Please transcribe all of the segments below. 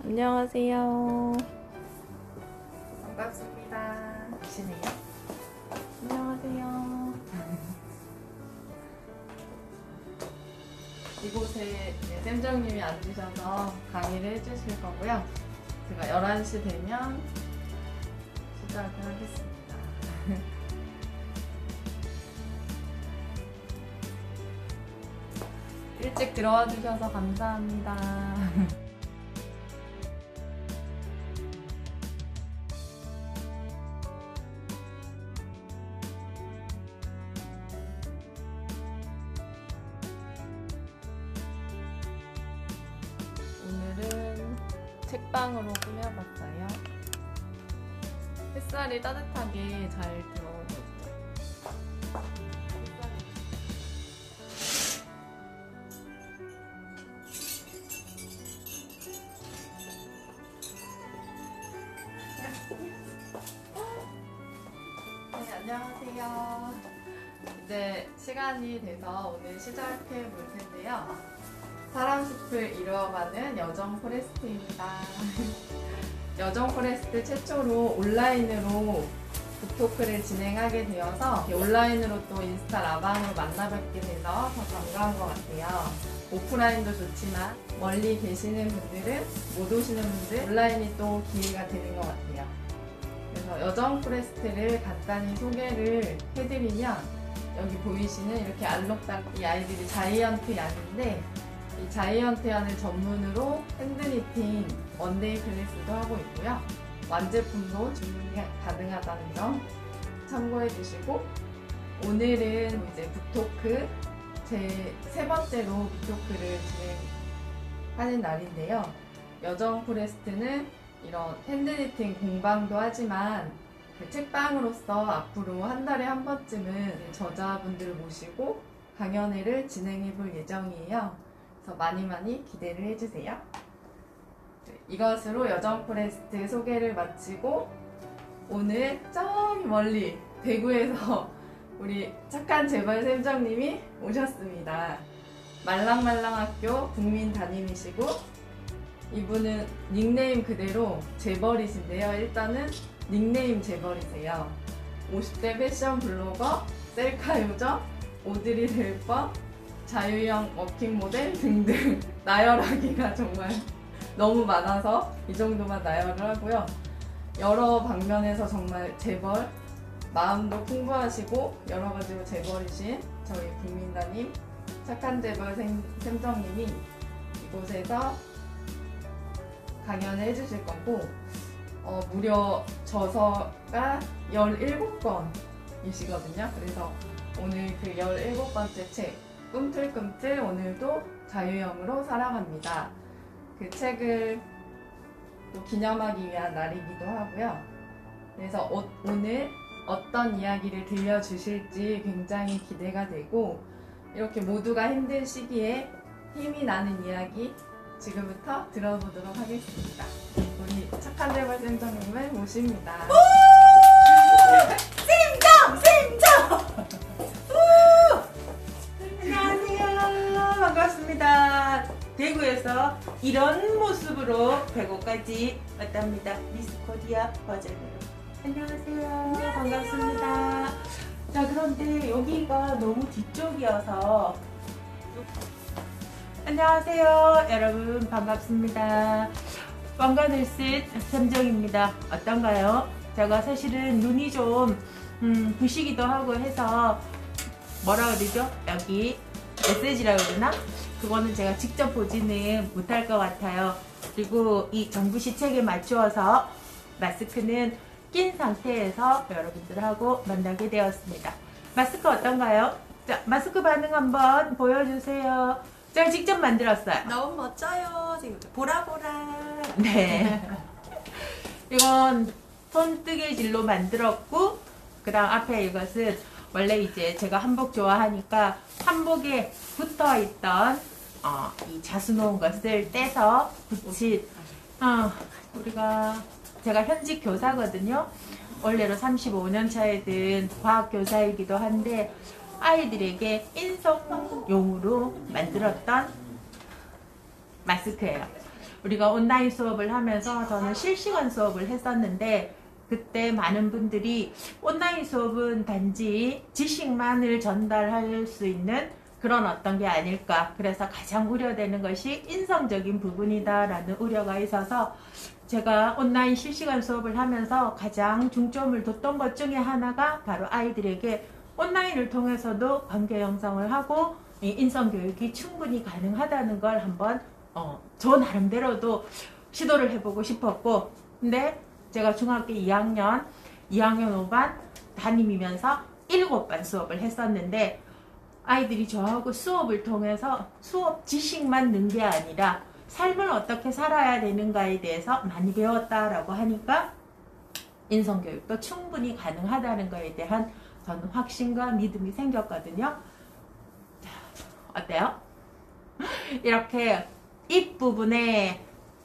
안녕하세요. 반갑습니다. 계시네요? 안녕하세요. 이곳에 쌤정님이 앉으셔서 강의를 해주실 거고요. 제가 11시 되면 시작을 하겠습니다. 일찍 들어와 주셔서 감사합니다. 오늘은 책방으로 꾸며봤어요. 햇살이 따뜻하게 잘 들어오고 있죠. 네, 안녕하세요. 이제 시간이 돼서 오늘 시작해 볼 텐데요. 사람숲을 이루어가는 여정 포레스트입니다. 여정 포레스트 최초로 온라인으로 북토크를 진행하게 되어서 온라인으로 또 인스타 라방으로 만나뵙게 돼서 더 반가운 것 같아요. 오프라인도 좋지만 멀리 계시는 분들은 못 오시는 분들 온라인이 또 기회가 되는 것 같아요. 그래서 여정 포레스트를 간단히 소개를 해드리면 여기 보이시는 이렇게 알록달록 이 아이들이 자이언트 양인데 이 자이언트 양을 전문으로 핸드니팅 원데이 클래스도 하고 있고요. 완제품도 주문이 가능하다는 점 참고해 주시고, 오늘은 이제 북토크 제 3번째로 북토크를 진행하는 날인데요. 여정 포레스트는 이런 핸드니팅 공방도 하지만 그 책방으로서 앞으로 한 달에 한 번쯤은 저자분들을 모시고 강연회를 진행해 볼 예정이에요. 그래서 많이 기대를 해주세요. 이것으로 여정 포레스트 소개를 마치고 오늘 저기 멀리 대구에서 우리 착한 재벌 쌤정님이 오셨습니다. 말랑말랑학교 국민 담임이시고 이분은 닉네임 그대로 재벌이신데요. 일단은 닉네임 재벌이세요. 50대 패션 블로거, 셀카 요정, 오드리 헬퍼, 자유형 워킹 모델 등등 나열하기가 정말 너무 많아서 이 정도만 나열을 하고요. 여러 방면에서 정말 재벌, 마음도 풍부하시고 여러 가지로 재벌이신 저희 국민담임 착한 재벌 쌤정님이 이곳에서 강연을 해주실 거고 무려 저서가 17권이시거든요. 그래서 오늘 그 17번째 책 꿈틀꿈틀 오늘도 자유형으로 살아갑니다. 그 책을 또 기념하기 위한 날이기도 하고요. 그래서 오늘 어떤 이야기를 들려주실지 굉장히 기대가 되고 이렇게 모두가 힘든 시기에 힘이 나는 이야기 지금부터 들어보도록 하겠습니다. 우리 착한 재벌 쌤정님을 모십니다. 쌤정! 안녕하세요. 반갑습니다. 대구에서 이런 모습으로 배고까지 왔답니다. 미스 코리아 버전으로. 안녕하세요. 반갑습니다. 자, 그런데 여기가 너무 뒤쪽이어서 안녕하세요. 여러분 반갑습니다. 왕관을쓴 쌤정입니다. 어떤가요? 제가 사실은 눈이 좀 부시기도 하고 해서 뭐라 그러죠? 여기 메시지라고 그러나? 그거는 제가 직접 보지는 못할 것 같아요. 그리고 이 정부시 책에 맞추어서 마스크는 낀 상태에서 여러분들하고 만나게 되었습니다. 마스크 어떤가요? 자, 마스크 반응 한번 보여주세요. 제가 직접 만들었어요. 너무 멋져요. 지금 보라보라. 네. 이건 손뜨개질로 만들었고, 그 다음 앞에 이것은 원래 이제 제가 한복 좋아하니까 한복에 붙어 있던 이 자수 놓은 것을 떼서 붙인 제가 현직 교사거든요. 원래로 35년 차에 든 과학교사이기도 한데 아이들에게 인성용으로 만들었던 마스크예요. 우리가 온라인 수업을 하면서 저는 실시간 수업을 했었는데 그때 많은 분들이 온라인 수업은 단지 지식만을 전달할 수 있는 그런 어떤 게 아닐까. 그래서 가장 우려되는 것이 인성적인 부분이다라는 우려가 있어서 제가 온라인 실시간 수업을 하면서 가장 중점을 뒀던 것 중에 하나가 바로 아이들에게 온라인을 통해서도 관계 형성을 하고 이 인성교육이 충분히 가능하다는 걸 한번 저 나름대로도 시도를 해보고 싶었고, 근데 제가 중학교 2학년 5반 담임이면서 7반 수업을 했었는데 아이들이 저하고 수업을 통해서 수업 지식만 는 게 아니라 삶을 어떻게 살아야 되는가에 대해서 많이 배웠다라고 하니까 인성교육도 충분히 가능하다는 것에 대한 저는 확신과 믿음이 생겼거든요. 어때요? 이렇게 입부분에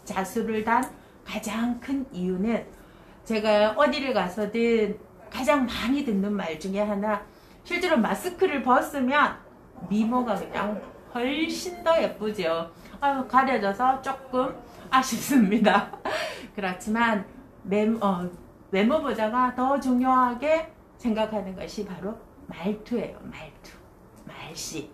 자수를 단 가장 큰 이유는 제가 어디를 가서든 가장 많이 듣는 말 중에 하나, 실제로 마스크를 벗으면 미모가 그냥 훨씬 더 예쁘죠. 가려져서 조금 아쉽습니다. 그렇지만 외모보다가 더 중요하게 생각하는 것이 바로 말투예요. 말씨.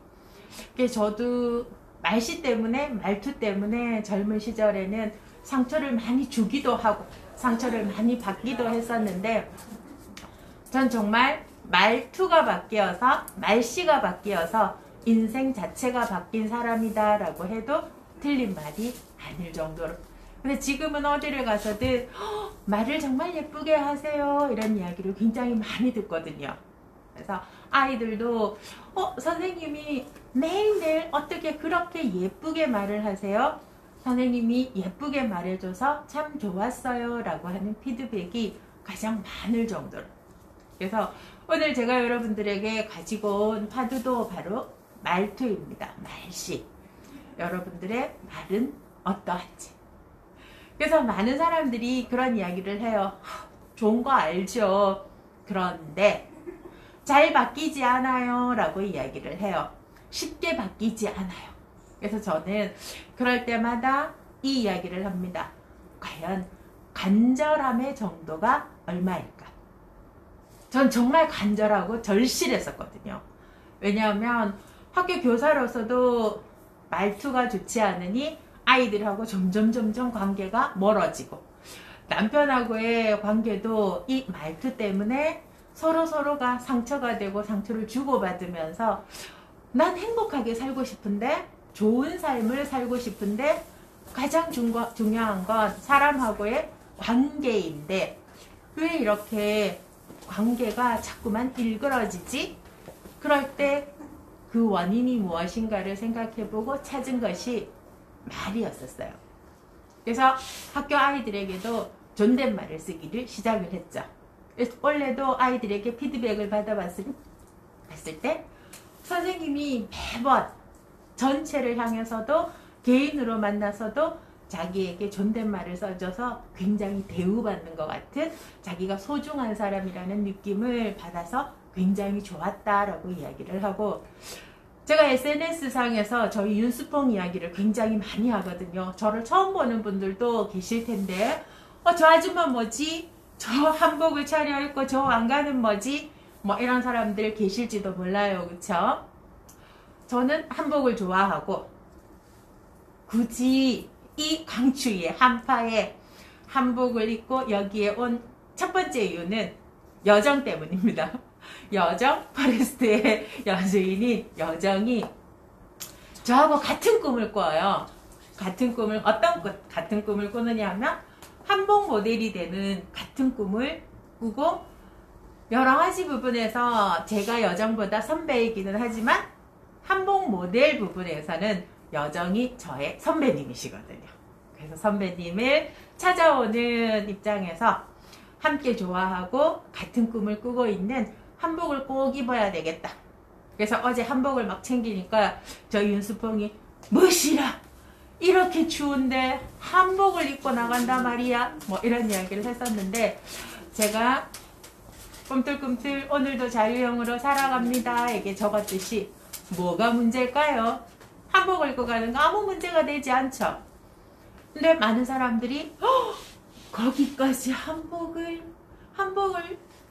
저도 말씨 때문에, 말투 때문에 젊은 시절에는 상처를 많이 주기도 하고 상처를 많이 받기도 했었는데 전 정말 말투가 바뀌어서, 말씨가 바뀌어서 인생 자체가 바뀐 사람이다 라고 해도 틀린 말이 아닐 정도로. 근데 지금은 어디를 가서든 말을 정말 예쁘게 하세요 이런 이야기를 굉장히 많이 듣거든요. 그래서 아이들도 선생님이 매일매일 어떻게 그렇게 예쁘게 말을 하세요? 선생님이 예쁘게 말해줘서 참 좋았어요 라고 하는 피드백이 가장 많을 정도로. 그래서 오늘 제가 여러분들에게 가지고 온 화두도 바로 말투입니다. 말씨. 여러분들의 말은 어떠한지. 그래서 많은 사람들이 그런 이야기를 해요. 좋은 거 알죠. 그런데 잘 바뀌지 않아요 라고 이야기를 해요. 쉽게 바뀌지 않아요. 그래서 저는 그럴 때마다 이 이야기를 합니다. 과연 간절함의 정도가 얼마일까? 전 정말 간절하고 절실했었거든요. 왜냐하면 학교 교사로서도 말투가 좋지 않으니 아이들하고 점점 관계가 멀어지고, 남편하고의 관계도 이 말투 때문에 서로가 상처가 되고 상처를 주고받으면서 난 행복하게 살고 싶은데, 좋은 삶을 살고 싶은데 가장 중요한 건 사람하고의 관계인데 왜 이렇게 관계가 자꾸만 일그러지지? 그럴 때 그 원인이 무엇인가를 생각해보고 찾은 것이 말이었었어요. 그래서 학교 아이들에게도 존댓말을 쓰기를 시작을 했죠. 원래도 아이들에게 피드백을 받아봤을 때 선생님이 매번 전체를 향해서도 개인으로 만나서도 자기에게 존댓말을 써줘서 굉장히 대우받는 것 같은, 자기가 소중한 사람이라는 느낌을 받아서 굉장히 좋았다라고 이야기를 하고, 제가 SNS상에서 저희 윤수봉 이야기를 굉장히 많이 하거든요. 저를 처음 보는 분들도 계실 텐데 저 아줌마 뭐지? 저 한복을 차려입고 저 왕가는 뭐지? 뭐 이런 사람들 계실지도 몰라요. 그쵸? 저는 한복을 좋아하고 굳이 이 강추위에 한파에 한복을 입고 여기에 온 첫 번째 이유는 여정 때문입니다. 여정 포레스트의 여주인인 여정이 저하고 같은 꿈을 꿔요. 같은 꿈을 꾸느냐 하면 한복 모델이 되는 같은 꿈을 꾸고, 여러 가지 부분에서 제가 여정보다 선배이기는 하지만 한복 모델 부분에서는 여정이 저의 선배님이시거든요. 그래서 선배님을 찾아오는 입장에서 함께 좋아하고 같은 꿈을 꾸고 있는 한복을 꼭 입어야 되겠다. 그래서 어제 한복을 막 챙기니까 저 윤수봉이 뭐시라 이렇게 추운데 한복을 입고 나간단 말이야, 뭐 이런 이야기를 했었는데, 제가 꿈틀꿈틀 오늘도 자유형으로 살아갑니다 이게 적었듯이 뭐가 문제일까요? 한복을 입고 가는 거 아무 문제가 되지 않죠. 근데 많은 사람들이 거기까지 한복을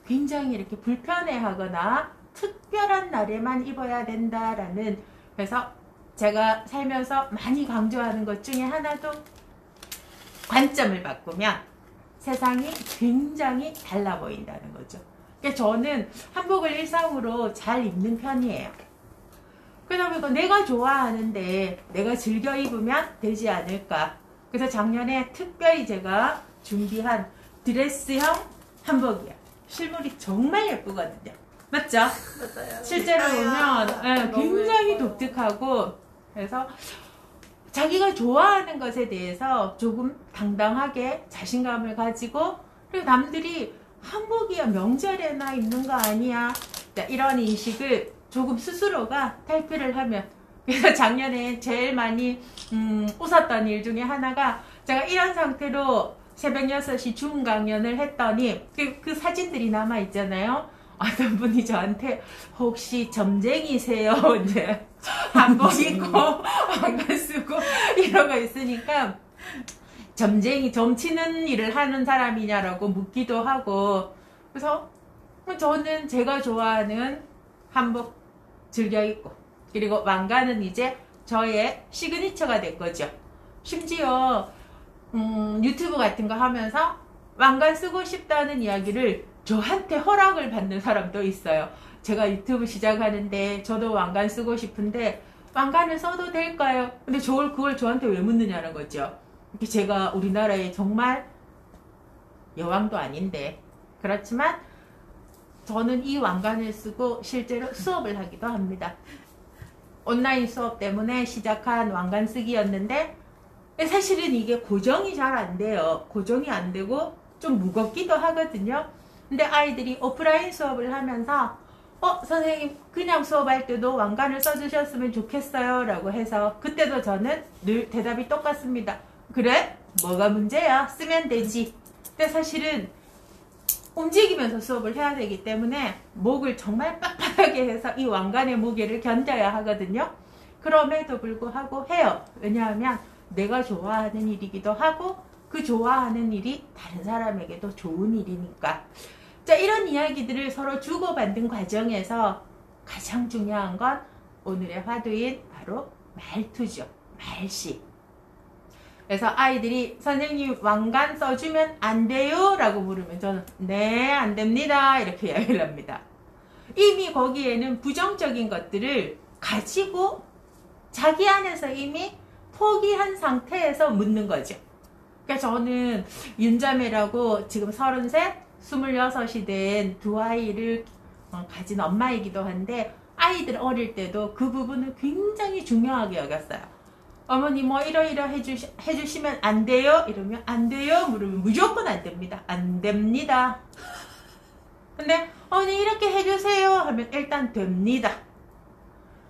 굉장히 이렇게 불편해하거나 특별한 날에만 입어야 된다라는, 그래서 제가 살면서 많이 강조하는 것 중에 하나도 관점을 바꾸면 세상이 굉장히 달라 보인다는 거죠. 그러니까 저는 한복을 일상으로 잘 입는 편이에요. 그러다 보니까 내가 좋아하는데 내가 즐겨 입으면 되지 않을까. 그래서 작년에 특별히 제가 준비한 드레스형 한복이에요. 실물이 정말 예쁘거든요. 맞죠? 맞아요. 실제로 보면 너무 굉장히 예뻐요. 독특하고, 그래서 자기가 좋아하는 것에 대해서 조금 당당하게 자신감을 가지고, 그리고 남들이 한복이야 명절에나 입는 거 아니야, 이런 인식을 조금 스스로가 탈피를 하면. 그래서 작년에 제일 많이 웃었던 일 중에 하나가, 제가 이런 상태로 새벽 6시 줌 강연을 했더니 그 사진들이 남아 있잖아요. 어떤 분이 저한테 혹시 점쟁이세요? 이제 한복 입고 안간 쓰고 이러고 있으니까 점쟁이, 점치는 일을 하는 사람이냐라고 묻기도 하고. 그래서 저는 제가 좋아하는 한복 즐겨 입고, 그리고 왕관은 이제 저의 시그니처가 된 거죠. 심지어 유튜브 같은 거 하면서 왕관 쓰고 싶다는 이야기를 저한테 허락을 받는 사람도 있어요. 제가 유튜브 시작하는데 저도 왕관 쓰고 싶은데 왕관을 써도 될까요? 근데 그걸 저한테 왜 묻느냐는 거죠. 이렇게 제가 우리나라에 정말 여왕도 아닌데, 그렇지만 저는 이 왕관을 쓰고 실제로 수업을 하기도 합니다. 온라인 수업 때문에 시작한 왕관 쓰기였는데 사실은 이게 고정이 잘 안 돼요. 고정이 안 되고 좀 무겁기도 하거든요. 근데 아이들이 오프라인 수업을 하면서 선생님 그냥 수업할 때도 왕관을 써주셨으면 좋겠어요 라고 해서, 그때도 저는 늘 대답이 똑같습니다. 그래? 뭐가 문제야? 쓰면 되지. 근데 사실은 움직이면서 수업을 해야 되기 때문에 목을 정말 빡빡하게 해서 이 왕관의 무게를 견뎌야 하거든요. 그럼에도 불구하고 해요. 왜냐하면 내가 좋아하는 일이기도 하고 그 좋아하는 일이 다른 사람에게도 좋은 일이니까. 자, 이런 이야기들을 서로 주고받는 과정에서 가장 중요한 건 오늘의 화두인 바로 말투죠. 말씨. 그래서 아이들이 선생님 왕관 써주면 안 돼요? 라고 물으면 저는 네, 안 됩니다. 이렇게 이야기를 합니다. 이미 거기에는 부정적인 것들을 가지고 자기 안에서 이미 포기한 상태에서 묻는 거죠. 그러니까 저는 윤자매라고 지금 33, 26이 된 두 아이를 가진 엄마이기도 한데, 아이들 어릴 때도 그 부분을 굉장히 중요하게 여겼어요. 어머니 뭐 이러이러 해주시면 안 돼요? 이러면 안 돼요? 물으면 무조건 안 됩니다. 안 됩니다. 근데 어머니 이렇게 해주세요 하면 일단 됩니다.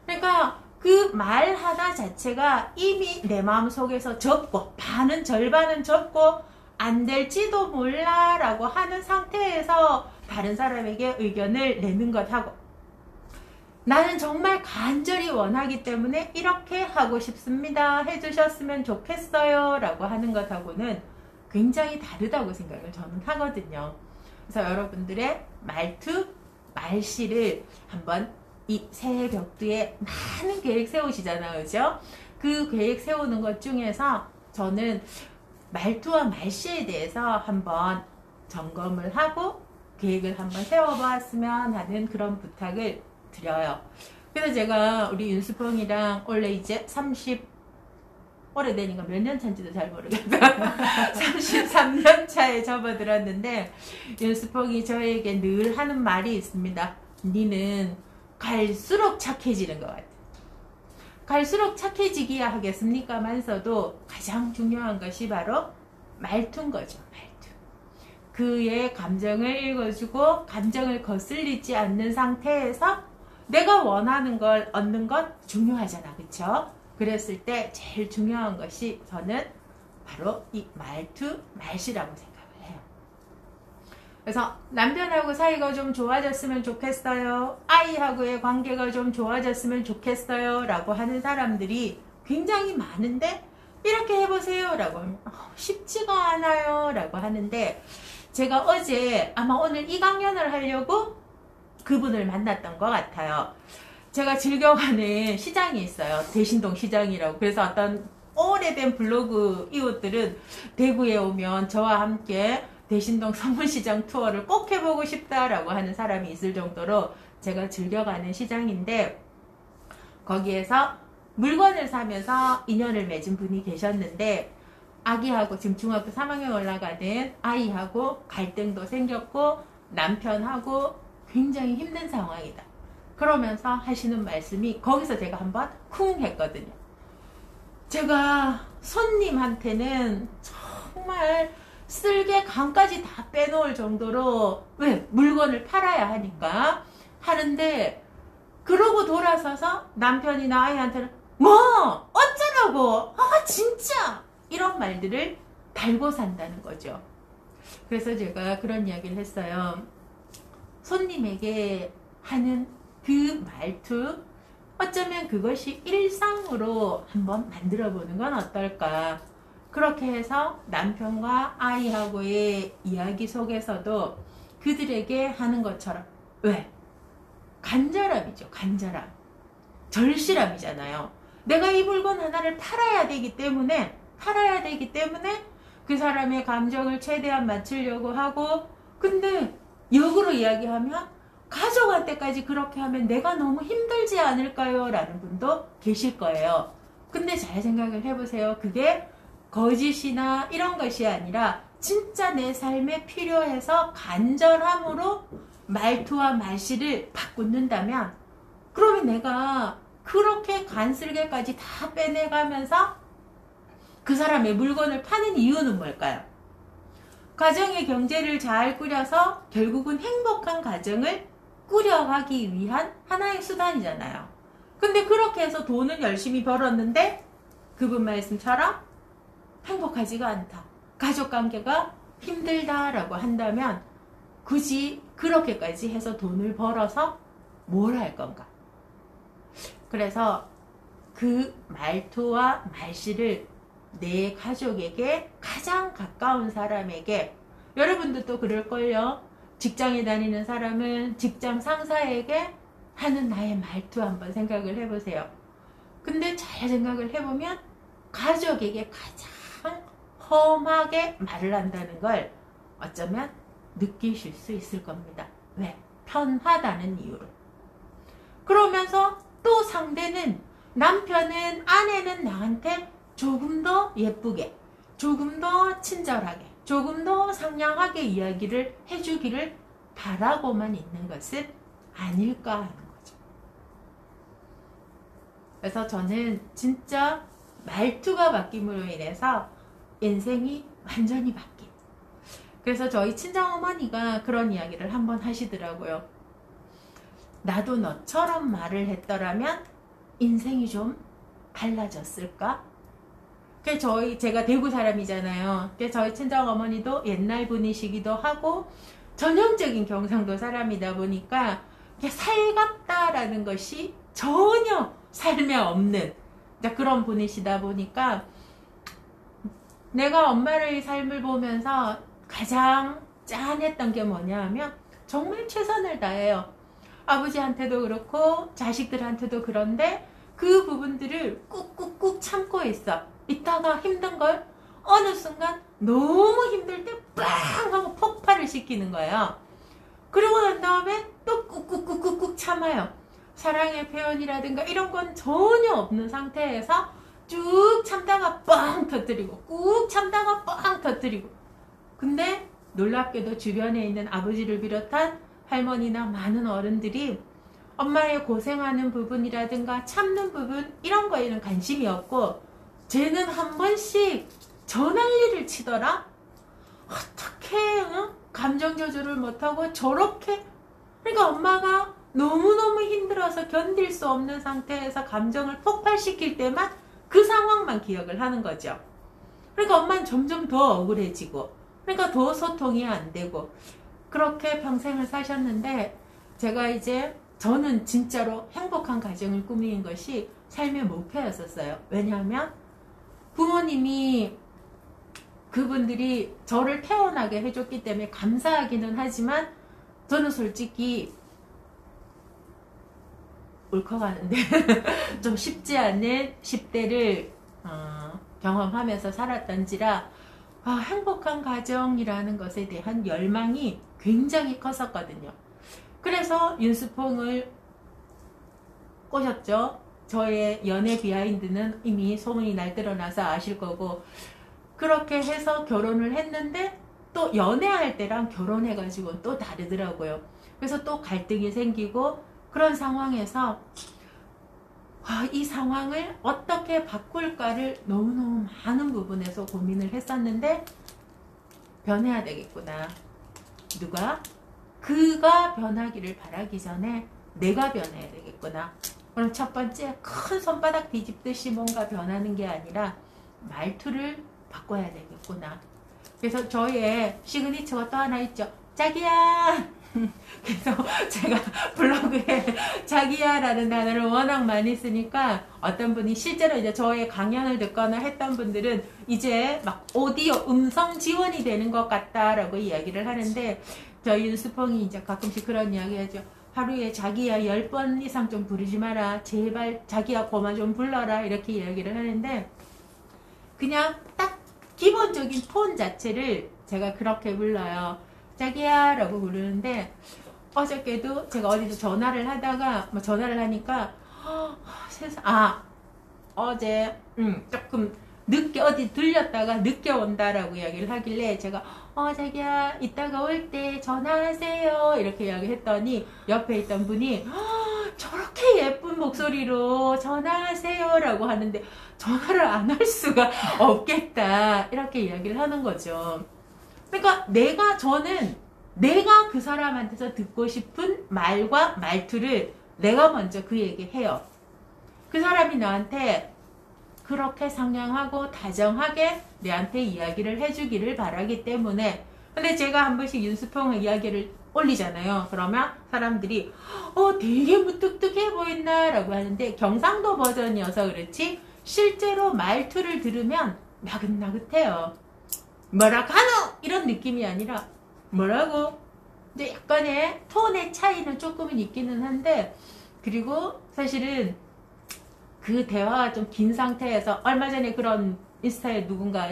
그러니까 그 말 하나 자체가 이미 내 마음속에서 접고, 반은 절반은 접고 안 될지도 몰라 라고 하는 상태에서 다른 사람에게 의견을 내는 것하고, 나는 정말 간절히 원하기 때문에 이렇게 하고 싶습니다, 해주셨으면 좋겠어요 라고 하는 것하고는 굉장히 다르다고 생각을 저는 하거든요. 그래서 여러분들의 말투, 말씨를 한번 이 새해 벽두에 많은 계획 세우시잖아요. 그죠? 그 계획 세우는 것 중에서 저는 말투와 말씨에 대해서 한번 점검을 하고 계획을 한번 세워보았으면 하는 그런 부탁을 드려요. 그래서 제가 우리 윤수봉이랑 원래 이제 오래되니까 몇 년 차인지도 잘 모르겠다. 33년 차에 접어들었는데, 윤수봉이 저에게 늘 하는 말이 있습니다. 니는 갈수록 착해지는 것 같아. 갈수록 착해지기야 하겠습니까만서도 가장 중요한 것이 바로 말투인 거죠. 말투. 그의 감정을 읽어주고 감정을 거슬리지 않는 상태에서 내가 원하는 걸 얻는 건 중요하잖아. 그쵸? 그랬을 때 제일 중요한 것이 저는 바로 이 말투, 말씨라고 생각을 해요. 그래서 남편하고 사이가 좀 좋아졌으면 좋겠어요. 아이하고의 관계가 좀 좋아졌으면 좋겠어요. 라고 하는 사람들이 굉장히 많은데, 이렇게 해보세요 라고 하면 쉽지가 않아요 라고 하는데, 제가 어제 아마 오늘 이 강연을 하려고 그분을 만났던 것 같아요. 제가 즐겨가는 시장이 있어요. 대신동 시장이라고. 그래서 어떤 오래된 블로그 이웃들은 대구에 오면 저와 함께 대신동 서문시장 투어를 꼭 해보고 싶다라고 하는 사람이 있을 정도로 제가 즐겨가는 시장인데, 거기에서 물건을 사면서 인연을 맺은 분이 계셨는데, 아기하고 지금 중학교 3학년 올라가는 아이하고 갈등도 생겼고 남편하고 굉장히 힘든 상황이다. 그러면서 하시는 말씀이, 거기서 제가 한번 쿵 했거든요. 제가 손님한테는 정말 쓸개 간까지 다 빼놓을 정도로, 왜? 물건을 팔아야 하니까 하는데, 그러고 돌아서서 남편이나 아이한테는 뭐 어쩌라고, 진짜 이런 말들을 달고 산다는 거죠. 그래서 제가 그런 이야기를 했어요. 손님에게 하는 그 말투, 어쩌면 그것이 일상으로 한번 만들어 보는 건 어떨까. 그렇게 해서 남편과 아이하고의 이야기 속에서도 그들에게 하는 것처럼, 왜? 간절함이죠. 간절함. 절실함이잖아요. 내가 이 물건 하나를 팔아야 되기 때문에 그 사람의 감정을 최대한 맞추려고 하고, 근데 역으로 이야기하면 가족한테까지 그렇게 하면 내가 너무 힘들지 않을까요? 라는 분도 계실 거예요. 근데 잘 생각을 해보세요. 그게 거짓이나 이런 것이 아니라 진짜 내 삶에 필요해서 간절함으로 말투와 말씨를 바꾼다면, 그러면 내가 그렇게 간슬개까지 다 빼내가면서 그 사람의 물건을 파는 이유는 뭘까요? 가정의 경제를 잘 꾸려서 결국은 행복한 가정을 꾸려가기 위한 하나의 수단이잖아요. 근데 그렇게 해서 돈은 열심히 벌었는데 그분 말씀처럼 행복하지가 않다, 가족관계가 힘들다라고 한다면 굳이 그렇게까지 해서 돈을 벌어서 뭘 할 건가? 그래서 그 말투와 말씨를 내 가족에게, 가장 가까운 사람에게, 여러분들도 그럴걸요. 직장에 다니는 사람은 직장 상사에게 하는 나의 말투 한번 생각을 해보세요. 근데 잘 생각을 해보면 가족에게 가장 험하게 말을 한다는 걸 어쩌면 느끼실 수 있을 겁니다. 왜? 편하다는 이유로. 그러면서 또 상대는, 남편은, 아내는 나한테 조금 더 예쁘게, 조금 더 친절하게, 조금 더 상냥하게 이야기를 해주기를 바라고만 있는 것은 아닐까 하는 거죠. 그래서 저는 진짜 말투가 바뀜으로 인해서 인생이 완전히 바뀐. 그래서 저희 친정어머니가 그런 이야기를 한번 하시더라고요. 나도 너처럼 말을 했더라면 인생이 좀 달라졌을까? 제가 대구 사람이잖아요. 저희 친정어머니도 옛날 분이시기도 하고 전형적인 경상도 사람이다 보니까 살갑다라는 것이 전혀 삶에 없는 그런 분이시다 보니까, 내가 엄마의 삶을 보면서 가장 짠했던 게 뭐냐 하면 정말 최선을 다해요. 아버지한테도 그렇고 자식들한테도 그런데 그 부분들을 꾹꾹꾹 참고 있어. 이따가 힘든 걸 어느 순간 너무 힘들 때 빵 하고 폭발을 시키는 거예요. 그러고 난 다음에 또 꾹꾹꾹꾹꾹 참아요. 사랑의 표현이라든가 이런 건 전혀 없는 상태에서 쭉 참다가 빵 터뜨리고, 꾹 참다가 빵 터뜨리고. 근데 놀랍게도 주변에 있는 아버지를 비롯한 할머니나 많은 어른들이 엄마의 고생하는 부분이라든가 참는 부분 이런 거에는 관심이 없고, 쟤는 한 번씩 저 난리를 치더라? 어떻게 감정 조절을 못하고 저렇게, 그러니까 엄마가 너무너무 힘들어서 견딜 수 없는 상태에서 감정을 폭발시킬 때만 그 상황만 기억을 하는 거죠. 그러니까 엄마는 점점 더 억울해지고, 그러니까 더 소통이 안 되고, 그렇게 평생을 사셨는데, 저는 진짜로 행복한 가정을 꾸미는 것이 삶의 목표였었어요. 왜냐하면 부모님이 그분들이 저를 태어나게 해줬기 때문에 감사하기는 하지만 저는 솔직히 울컥하는데 좀 쉽지 않은 10대를 경험하면서 살았던지라 행복한 가정이라는 것에 대한 열망이 굉장히 컸었거든요. 그래서 윤수풍을 꼬셨죠. 저의 연애 비하인드는 이미 소문이 날드러나서 아실 거고, 그렇게 해서 결혼을 했는데 또 연애할 때랑 결혼해가지고 또 다르더라고요. 그래서 또 갈등이 생기고, 그런 상황에서 이 상황을 어떻게 바꿀까를 너무너무 많은 부분에서 고민을 했었는데, 변해야 되겠구나. 누가? 그가 변하기를 바라기 전에 내가 변해야 되겠구나. 그럼 첫 번째, 큰 손바닥 뒤집듯이 뭔가 변하는 게 아니라 말투를 바꿔야 되겠구나. 그래서 저의 시그니처가 또 하나 있죠. 자기야! 그래서 제가 블로그에 자기야라는 단어를 워낙 많이 쓰니까 어떤 분이 실제로 이제 저의 강연을 듣거나 했던 분들은 이제 막 오디오 음성 지원이 되는 것 같다라고 이야기를 하는데, 저희 윤수펑이 이제 가끔씩 그런 이야기 하죠. 하루에 자기야 10번 이상 좀 부르지 마라. 제발 자기야 고마 좀 불러라. 이렇게 이야기를 하는데, 그냥 딱 기본적인 톤 자체를 제가 그렇게 불러요. 자기야 라고 부르는데, 어저께도 제가 어디서 전화를 하다가 전화를 하니까 어제 조금 늦게 어디 들렸다가 늦게 온다라고 이야기를 하길래 제가 자기야 이따가 올 때 전화하세요 이렇게 이야기했더니 옆에 있던 분이 저렇게 예쁜 목소리로 전화하세요 라고 하는데 전화를 안 할 수가 없겠다 이렇게 이야기를 하는 거죠. 그러니까 내가 그 사람한테서 듣고 싶은 말과 말투를 내가 먼저 그에게 해요. 그 사람이 나한테 그렇게 상냥하고 다정하게 내한테 이야기를 해주기를 바라기 때문에. 근데 제가 한 번씩 윤수평 이야기를 올리잖아요. 그러면 사람들이 되게 무뚝뚝해 보인다 라고 하는데, 경상도 버전이어서 그렇지 실제로 말투를 들으면 나긋나긋해요. 뭐라 카노 이런 느낌이 아니라 뭐라고? 이제 약간의 톤의 차이는 조금은 있기는 한데, 그리고 사실은 그 대화가 좀 긴 상태에서 얼마 전에 그런 인스타에 누군가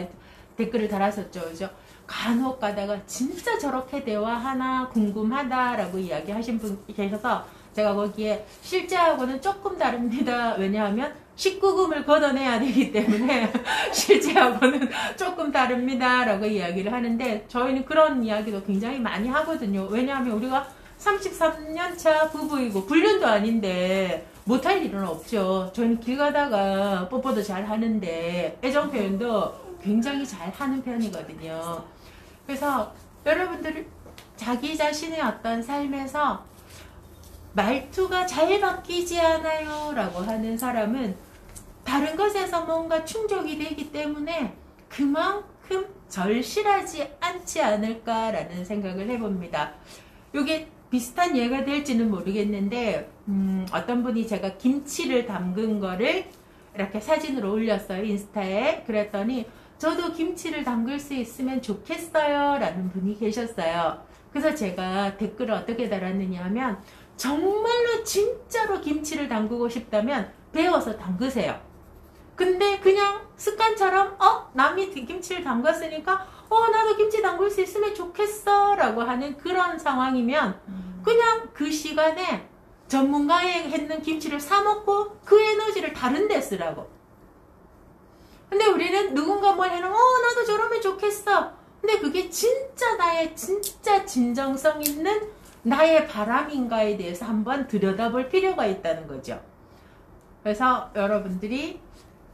댓글을 달았었죠. 그죠? 간혹 가다가 진짜 저렇게 대화하나 궁금하다라고 이야기하신 분 계셔서 제가 거기에 실제하고는 조금 다릅니다. 왜냐하면 19금을 걷어내야 되기 때문에 실제하고는 조금 다릅니다 라고 이야기를 하는데, 저희는 그런 이야기도 굉장히 많이 하거든요. 왜냐하면 우리가 33년차 부부이고 불륜도 아닌데 못할 일은 없죠. 저희는 길 가다가 뽀뽀도 잘 하는데 애정 표현도 굉장히 잘 하는 편이거든요. 그래서 여러분들 자기 자신의 어떤 삶에서 말투가 잘 바뀌지 않아요 라고 하는 사람은 다른 것에서 뭔가 충족이 되기 때문에 그만큼 절실하지 않지 않을까라는 생각을 해봅니다. 이게 비슷한 예가 될지는 모르겠는데, 어떤 분이 제가 김치를 담근 거를 이렇게 사진으로 올렸어요, 인스타에. 그랬더니 저도 김치를 담글 수 있으면 좋겠어요 라는 분이 계셨어요. 그래서 제가 댓글을 어떻게 달았느냐 하면, 정말로 진짜로 김치를 담그고 싶다면 배워서 담그세요. 근데 그냥 습관처럼 남이 김치를 담갔으니까 나도 김치 담글 수 있으면 좋겠어 라고 하는 그런 상황이면 그냥 그 시간에 전문가의 했는 김치를 사 먹고 그 에너지를 다른 데 쓰라고. 근데 우리는 누군가 뭘 해놓으면 나도 저러면 좋겠어. 근데 그게 진짜 나의 진짜 진정성 있는 나의 바람인가에 대해서 한번 들여다볼 필요가 있다는 거죠. 그래서 여러분들이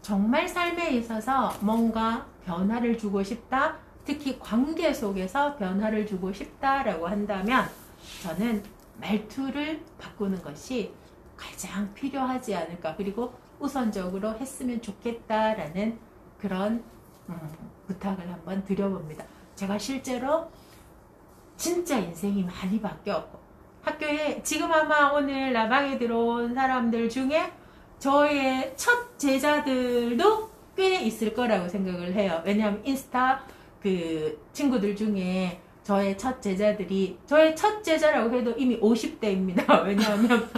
정말 삶에 있어서 뭔가 변화를 주고 싶다, 특히 관계 속에서 변화를 주고 싶다라고 한다면 저는 말투를 바꾸는 것이 가장 필요하지 않을까, 그리고 우선적으로 했으면 좋겠다라는 그런 부탁을 한번 드려봅니다. 제가 실제로 진짜 인생이 많이 바뀌었고, 학교에 지금 아마 오늘 나방에 들어온 사람들 중에 저의 첫 제자들도 꽤 있을 거라고 생각을 해요. 왜냐하면 인스타 그 친구들 중에 저의 첫 제자라고 해도 이미 50대입니다. 왜냐하면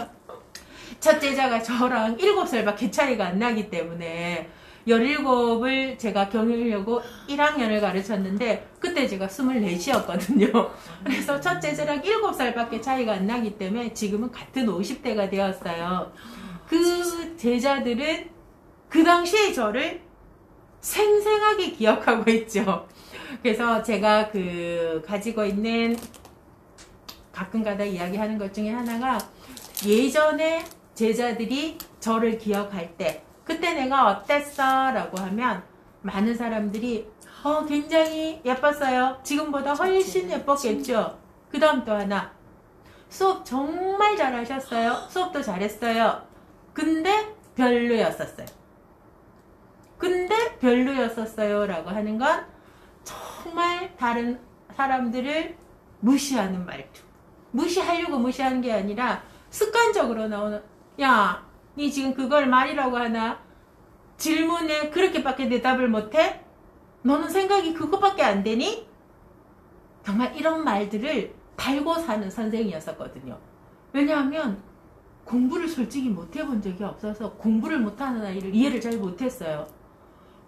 첫 제자가 저랑 7살밖에 차이가 안 나기 때문에 17을 제가 경유려고 1학년을 가르쳤는데 그때 제가 24이었거든요. 그래서 첫 제자랑 7살밖에 차이가 안 나기 때문에 지금은 같은 50대가 되었어요. 그 제자들은 그 당시에 저를 생생하게 기억하고 있죠. 그래서 제가 가지고 있는 가끔가다 이야기하는 것 중에 하나가 예전에 제자들이 저를 기억할 때 그때 내가 어땠어? 라고 하면 많은 사람들이 굉장히 예뻤어요. 지금보다 훨씬 예뻤겠죠. 그 다음 또 하나 수업 정말 잘하셨어요. 수업도 잘했어요. 근데 별로였었어요. 라고 하는 건 정말 다른 사람들을 무시하는 말투. 무시하려고 무시하는 게 아니라 습관적으로 나오는 야, 니 지금 그걸 말이라고 하나? 질문에 그렇게밖에 대답을 못해? 너는 생각이 그것밖에 안 되니? 정말 이런 말들을 달고 사는 선생이었었거든요. 왜냐하면 공부를 솔직히 못 해본 적이 없어서 공부를 못하는 아이를 이해를 잘 못했어요.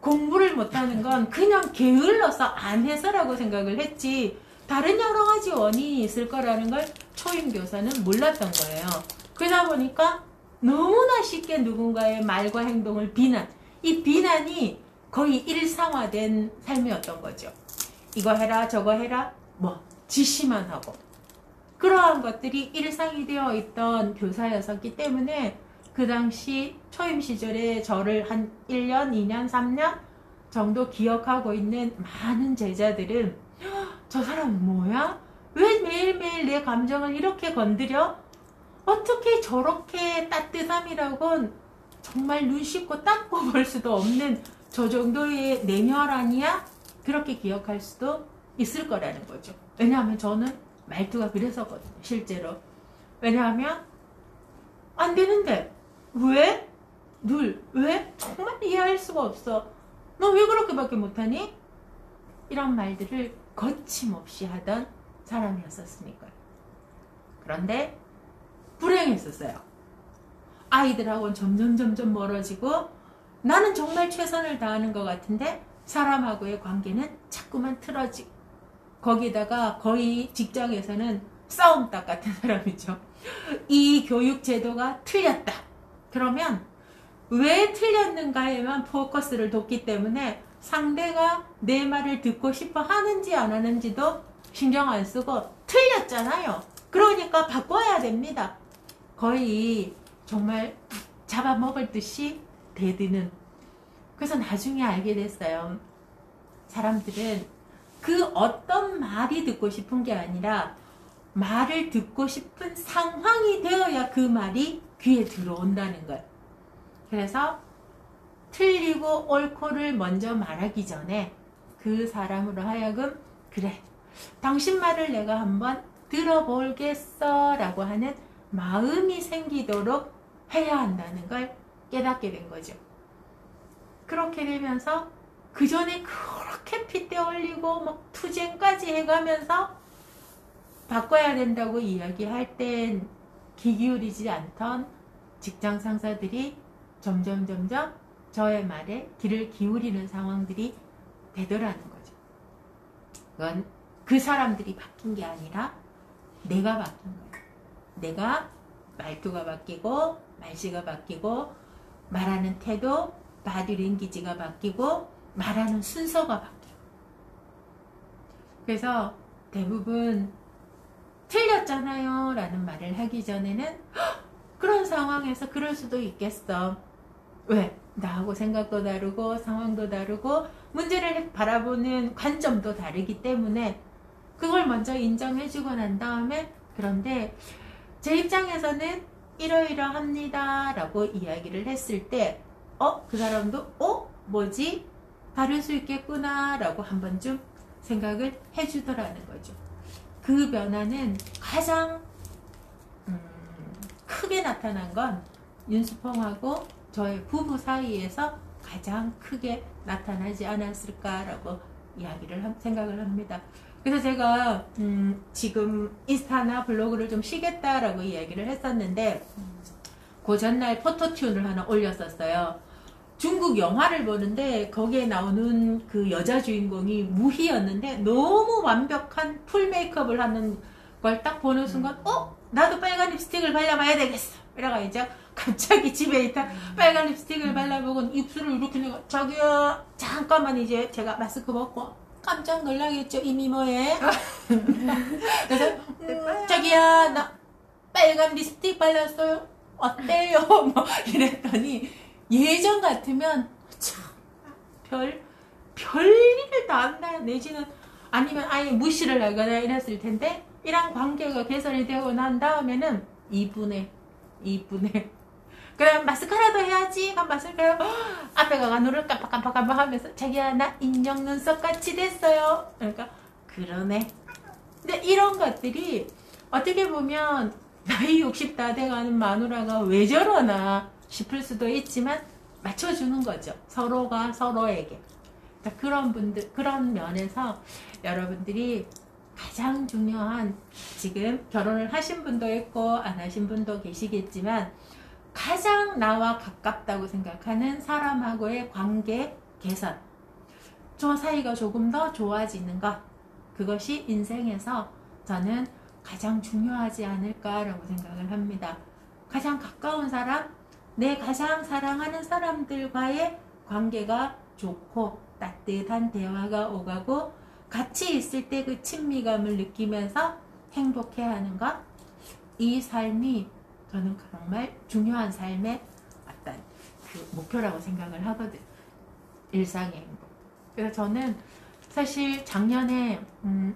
공부를 못하는 건 그냥 게을러서 안 해서라고 생각을 했지 다른 여러 가지 원인이 있을 거라는 걸 초임교사는 몰랐던 거예요. 그러다 보니까 너무나 쉽게 누군가의 말과 행동을 비난, 이 비난이 거의 일상화된 삶이었던 거죠. 이거 해라 저거 해라 지시만 하고 그러한 것들이 일상이 되어 있던 교사였었기 때문에 그 당시 초임 시절에 저를 한 1년, 2년, 3년 정도 기억하고 있는 많은 제자들은 저 사람은 뭐야? 왜 매일매일 내 감정을 이렇게 건드려? 어떻게 저렇게 따뜻함이라곤 정말 눈 씻고 닦고 볼 수도 없는 저 정도의 냉혈한이야? 그렇게 기억할 수도 있을 거라는 거죠. 왜냐하면 저는 말투가 그래서거든요. 실제로. 왜냐하면 안 되는데 왜? 왜? 정말 이해할 수가 없어. 너 왜 그렇게밖에 못하니? 이런 말들을 거침없이 하던 사람이었었으니까요. 그런데 불행했었어요. 아이들하고는 점점 멀어지고 나는 정말 최선을 다하는 것 같은데 사람하고의 관계는 자꾸만 틀어지고 거기다가 거의 직장에서는 싸움닭 같은 사람이죠. 이 교육 제도가 틀렸다. 그러면 왜 틀렸는가에만 포커스를 뒀기 때문에 상대가 내 말을 듣고 싶어 하는지 안 하는지도 신경 안 쓰고 틀렸잖아요. 그러니까 바꿔야 됩니다. 거의 정말 잡아먹을 듯이 대드는. 그래서 나중에 알게 됐어요. 사람들은 그 어떤 말이 듣고 싶은 게 아니라 말을 듣고 싶은 상황이 되어야 그 말이 귀에 들어온다는 걸. 그래서 틀리고 옳고를 먼저 말하기 전에 그 사람으로 하여금 그래, 당신 말을 내가 한번 들어볼겠어 라고 하는 마음이 생기도록 해야 한다는 걸 깨닫게 된 거죠. 그렇게 되면서 그 전에 그렇게 핏대 올리고 막 투쟁까지 해가면서 바꿔야 된다고 이야기할 땐 귀 기울이지 않던 직장 상사들이 점점 저의 말에 귀를 기울이는 상황들이 되더라는 거죠. 그건 그 사람들이 바뀐 게 아니라 내가 바뀐 거예요. 내가 말투가 바뀌고 말씨가 바뀌고 말하는 태도, 바디랭귀지가 바뀌고 말하는 순서가 바뀌고. 그래서 대부분 틀렸잖아요 라는 말을 하기 전에는 그런 상황에서 그럴 수도 있겠어. 왜? 나하고 생각도 다르고 상황도 다르고 문제를 바라보는 관점도 다르기 때문에 그걸 먼저 인정해주고 난 다음에 그런데 제 입장에서는 이러이러합니다 라고 이야기를 했을 때 그 사람도 뭐지? 다를 수 있겠구나 라고 한 번쯤 생각을 해주더라는 거죠. 그 변화는 가장 크게 나타난 건 윤수펑하고 저의 부부 사이에서 가장 크게 나타나지 않았을까라고 생각을 합니다. 그래서 제가 지금 인스타나 블로그를 좀 쉬겠다라고 이야기를 했었는데 그 전날 포토튠을 하나 올렸었어요. 중국 영화를 보는데 거기에 나오는 그 여자 주인공이 무희였는데 너무 완벽한 풀 메이크업을 하는 걸 딱 보는 순간 나도 빨간 립스틱을 발라봐야 되겠어 이래가 이제 갑자기 집에 있다 빨간 립스틱을 발라보고 입술을 이렇게 내가 자기야 잠깐만 이제 제가 마스크 벗고 깜짝 놀라겠죠 이 미모에 그래서 자기야 나 빨간 립스틱 발랐어요 어때요 뭐 이랬더니 예전 같으면 참 별일을 다 한다 내지는 아니면 아예 무시를 하거나 이랬을 텐데 이런 관계가 개선이 되고 난 다음에는 2분의 그럼 마스카라도 해야지 한 마스카라 앞에 가가 눈을 깜빡깜빡 하면서 자기야 나 인형 눈썹 같이 됐어요 그러니까 그러네 근데 이런 것들이 어떻게 보면 나이 60 다 돼가는 마누라가 왜 저러나 싶을 수도 있지만 맞춰주는 거죠 서로가 서로에게 그런 면에서 여러분들이 가장 중요한 지금 결혼을 하신 분도 있고 안 하신 분도 계시겠지만 가장 나와 가깝다고 생각하는 사람하고의 관계 개선 저 사이가 조금 더 좋아지는 것 그것이 인생에서 저는 가장 중요하지 않을까라고 생각을 합니다. 가장 가까운 사람 내 가장 사랑하는 사람들과의 관계가 좋고 따뜻한 대화가 오가고 같이 있을 때 그 친미감을 느끼면서 행복해하는 것 이 삶이 저는 정말 중요한 삶의 어떤 그 목표라고 생각을 하거든 일상의 행복 그래서 저는 사실 작년에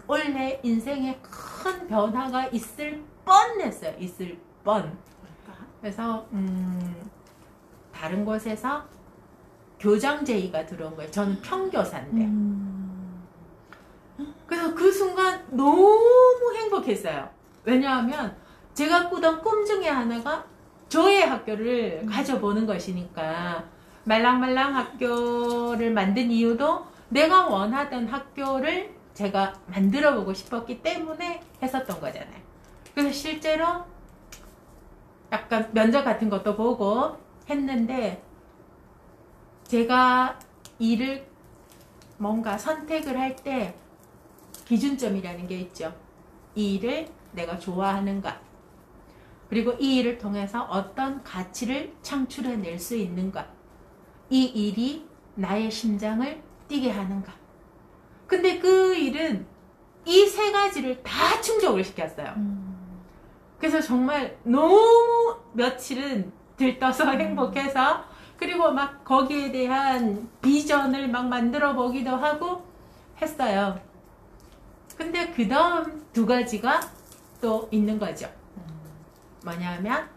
올해 인생에 큰 변화가 있을 뻔했어요 있을 뻔 그래서 다른 곳에서 교장 제의가 들어온 거예요 저는 평교사인데 그래서 그 순간 너무 행복했어요. 왜냐하면 제가 꾸던 꿈 중에 하나가 저의 학교를 가져보는 것이니까 말랑말랑 학교를 만든 이유도 내가 원하던 학교를 제가 만들어 보고 싶었기 때문에 했었던 거잖아요. 그래서 실제로 약간 면접 같은 것도 보고 했는데 제가 일을 뭔가 선택을 할 때 기준점이라는 게 있죠. 이 일을 내가 좋아하는가 그리고 이 일을 통해서 어떤 가치를 창출해낼 수 있는가 이 일이 나의 심장을 뛰게 하는가 근데 그 일은 이 세 가지를 다 충족을 시켰어요. 그래서 정말 너무 며칠은 들떠서 행복해서 그리고 막 거기에 대한 비전을 막 만들어 보기도 하고 했어요. 근데 그 다음 두 가지가 또 있는 거죠. 뭐냐면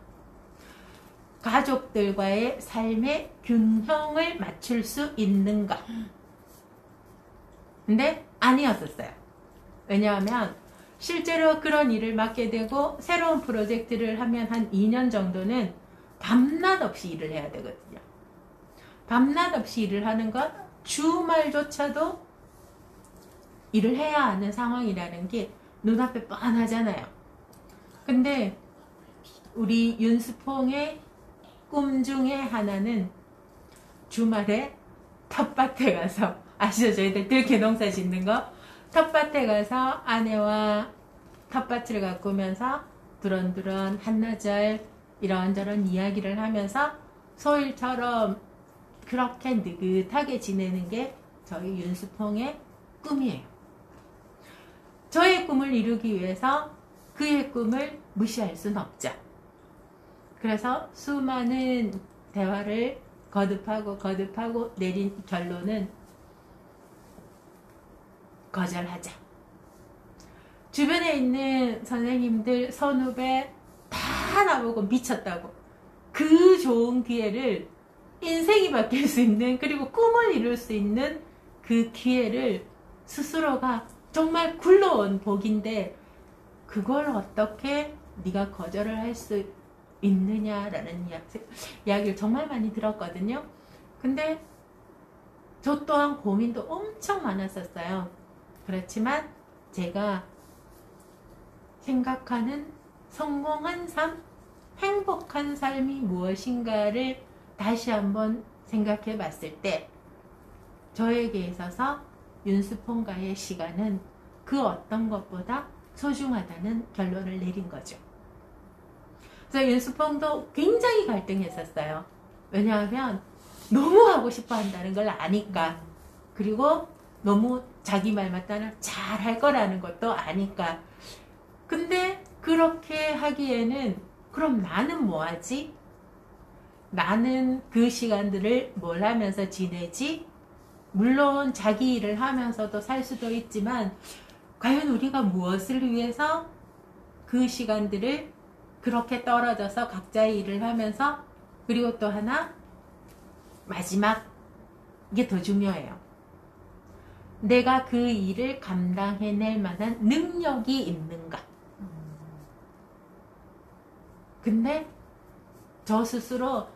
가족들과의 삶의 균형을 맞출 수 있는가. 근데 아니었었어요. 왜냐하면 실제로 그런 일을 맡게 되고 새로운 프로젝트를 하면 한 2년 정도는 밤낮 없이 일을 해야 되거든요. 밤낮 없이 일을 하는 건 주말조차도 일을 해야 하는 상황이라는 게 눈앞에 뻔하잖아요. 근데 우리 윤수퐁의 꿈 중에 하나는 주말에 텃밭에 가서 아시죠? 저희들 들깨 농사 짓는 거 텃밭에 가서 아내와 텃밭을 가꾸면서 두런두런 한나절 이런저런 이야기를 하면서 소일처럼 그렇게 느긋하게 지내는 게 저희 윤수퐁의 꿈이에요. 저의 꿈을 이루기 위해서 그의 꿈을 무시할 수는 없죠. 그래서 수많은 대화를 거듭하고 내린 결론은 거절하자. 주변에 있는 선생님들, 선후배 다 나보고 미쳤다고. 그 좋은 기회를 인생이 바뀔 수 있는 그리고 꿈을 이룰 수 있는 그 기회를 스스로가 정말 굴러온 복인데 그걸 어떻게 네가 거절을 할 수 있느냐라는 이야기를 정말 많이 들었거든요. 근데 저 또한 고민도 엄청 많았었어요. 그렇지만 제가 생각하는 성공한 삶, 행복한 삶이 무엇인가를 다시 한번 생각해 봤을 때 저에게 있어서 윤수폰과의 시간은 그 어떤 것보다 소중하다는 결론을 내린 거죠. 그래서 윤수폰도 굉장히 갈등했었어요. 왜냐하면 너무 하고 싶어 한다는 걸 아니까, 그리고 너무 자기 말 맞다나 잘할 거라는 것도 아니까. 근데 그렇게 하기에는 그럼 나는 뭐 하지? 나는 그 시간들을 뭘 하면서 지내지? 물론 자기 일을 하면서도 살 수도 있지만 과연 우리가 무엇을 위해서 그 시간들을 그렇게 떨어져서 각자의 일을 하면서, 그리고 또 하나 마지막, 이게 더 중요해요. 내가 그 일을 감당해낼 만한 능력이 있는가? 근데 저 스스로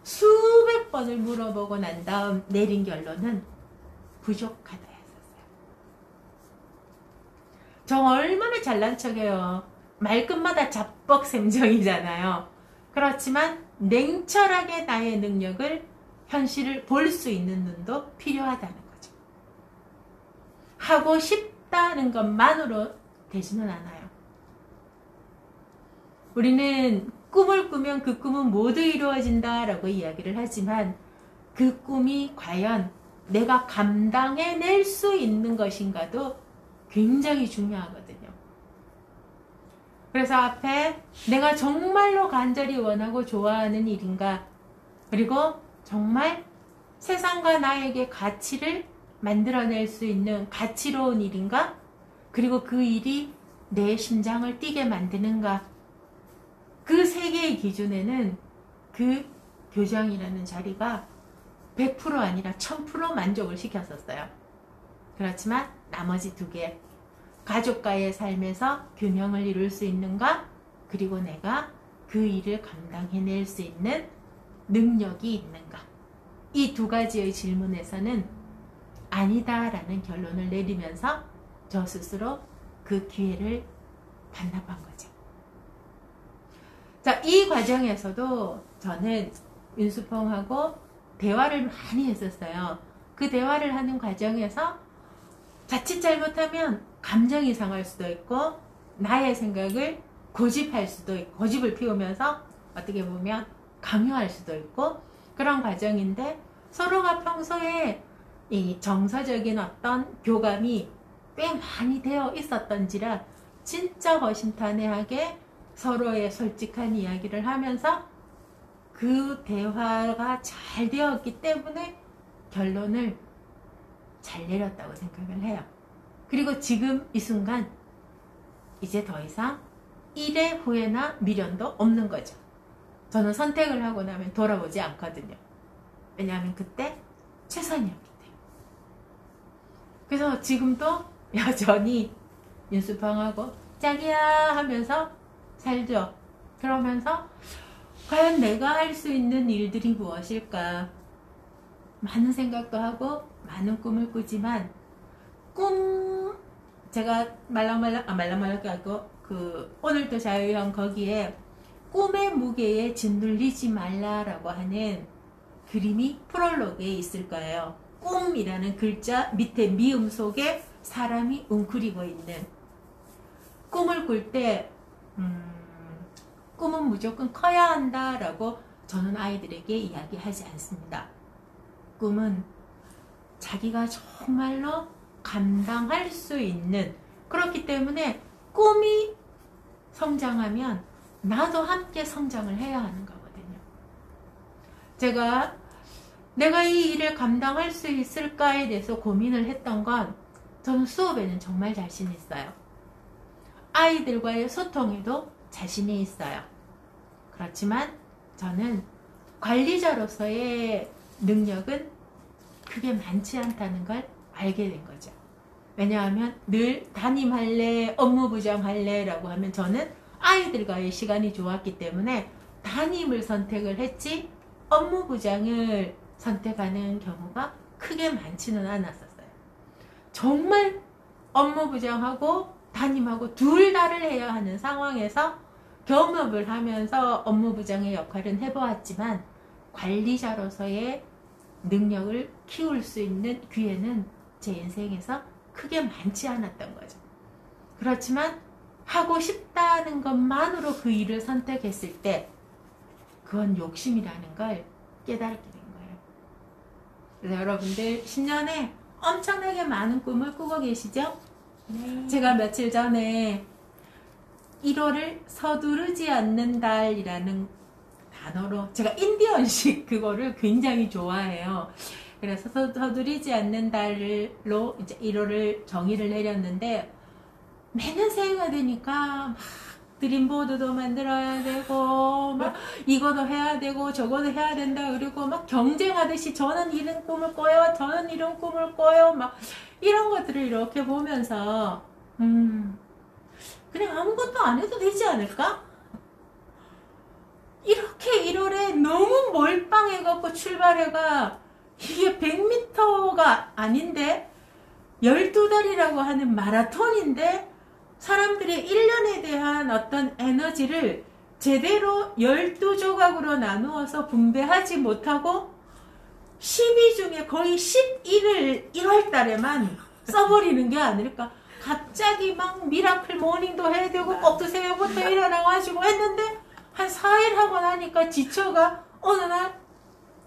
수백 번을 물어보고 난 다음 내린 결론은 부족하다였었어요. 저 얼마나 잘난 척해요. 말끝마다 자뻑샘정이잖아요. 그렇지만 냉철하게 나의 능력을, 현실을 볼 수 있는 눈도 필요하다는 거죠. 하고 싶다는 것만으로 되지는 않아요. 우리는 꿈을 꾸면 그 꿈은 모두 이루어진다 라고 이야기를 하지만 그 꿈이 과연 내가 감당해낼 수 있는 것인가도 굉장히 중요하거든요. 그래서 앞에 내가 정말로 간절히 원하고 좋아하는 일인가, 그리고 정말 세상과 나에게 가치를 만들어낼 수 있는 가치로운 일인가, 그리고 그 일이 내 심장을 뛰게 만드는가, 그 세 개의 기준에는 그 교정이라는 자리가 100% 아니라 1000% 만족을 시켰었어요. 그렇지만 나머지 두 개, 가족과의 삶에서 균형을 이룰 수 있는가, 그리고 내가 그 일을 감당해낼 수 있는 능력이 있는가, 이 두 가지의 질문에서는 아니다라는 결론을 내리면서 저 스스로 그 기회를 반납한 거죠. 자, 이 과정에서도 저는 윤수펑하고 대화를 많이 했었어요. 그 대화를 하는 과정에서 자칫 잘못하면 감정이 상할 수도 있고 나의 생각을 고집할 수도 있고, 고집을 피우면서 어떻게 보면 강요할 수도 있고, 그런 과정인데 서로가 평소에 이 정서적인 어떤 교감이 꽤 많이 되어 있었던지라 진짜 허심탄회하게 서로의 솔직한 이야기를 하면서 그 대화가 잘 되었기 때문에 결론을 잘 내렸다고 생각을 해요. 그리고 지금 이 순간 이제 더 이상 일의 후회나 미련도 없는 거죠. 저는 선택을 하고 나면 돌아보지 않거든요. 왜냐하면 그때 최선이었기 때문에. 그래서 지금도 여전히 윤수펑하고 짝이야 하면서 살죠. 그러면서 과연 내가 할 수 있는 일들이 무엇일까? 많은 생각도 하고 많은 꿈을 꾸지만 제가 말랑말랑하고 하고 오늘도 자유형 거기에 꿈의 무게에 짓눌리지 말라라고 하는 그림이 프롤로그에 있을 거예요. 꿈이라는 글자 밑에 미음 속에 사람이 웅크리고 있는, 꿈을 꿀 때 꿈은 무조건 커야 한다라고 저는 아이들에게 이야기하지 않습니다. 꿈은 자기가 정말로 감당할 수 있는, 그렇기 때문에 꿈이 성장하면 나도 함께 성장을 해야 하는 거거든요. 내가 이 일을 감당할 수 있을까에 대해서 고민을 했던 건 저는 수업에는 정말 자신 있어요. 아이들과의 소통에도 자신이 있어요. 그렇지만 저는 관리자로서의 능력은 그게 많지 않다는 걸 알게 된 거죠. 왜냐하면 늘 담임할래, 업무부장 할래라고 하면 저는 아이들과의 시간이 좋았기 때문에 담임을 선택을 했지 업무부장을 선택하는 경우가 크게 많지는 않았었어요. 정말 업무부장하고 담임하고 둘 다를 해야 하는 상황에서 겸업을 하면서 업무부장의 역할은 해보았지만 관리자로서의 능력을 키울 수 있는 기회는 제 인생에서 크게 많지 않았던 거죠. 그렇지만 하고 싶다는 것만으로 그 일을 선택했을 때 그건 욕심이라는 걸 깨달게 된 거예요. 그래서 여러분들 10년에 엄청나게 많은 꿈을 꾸고 계시죠? 네. 제가 며칠 전에 1월을 서두르지 않는 달이라는 단어로, 제가 인디언식 그거를 굉장히 좋아해요. 그래서 서두르지 않는 달로 이제 1월을 정의를 내렸는데, 매년 새해가 되니까 막 드림보드도 만들어야 되고 막 이거도 해야 되고 저거도 해야 된다, 그리고 막 경쟁하듯이 저는 이런 꿈을 꿔요, 저는 이런 꿈을 꿔요, 막 이런 것들을 이렇게 보면서 그냥 아무것도 안 해도 되지 않을까? 이렇게 1월에 너무 몰빵해갖고 출발해가 이게 100m가 아닌데 12달이라고 하는 마라톤인데 사람들의 1년에 대한 어떤 에너지를 제대로 12조각으로 나누어서 분배하지 못하고 12 중에 거의 11을 1월 달에만 써버리는 게 아닐까. 갑자기 막 미라클 모닝도 해야 되고 꼭두 새벽부터 일어나가지고 했는데 한 4일 하고 나니까 지쳐가 어느 날.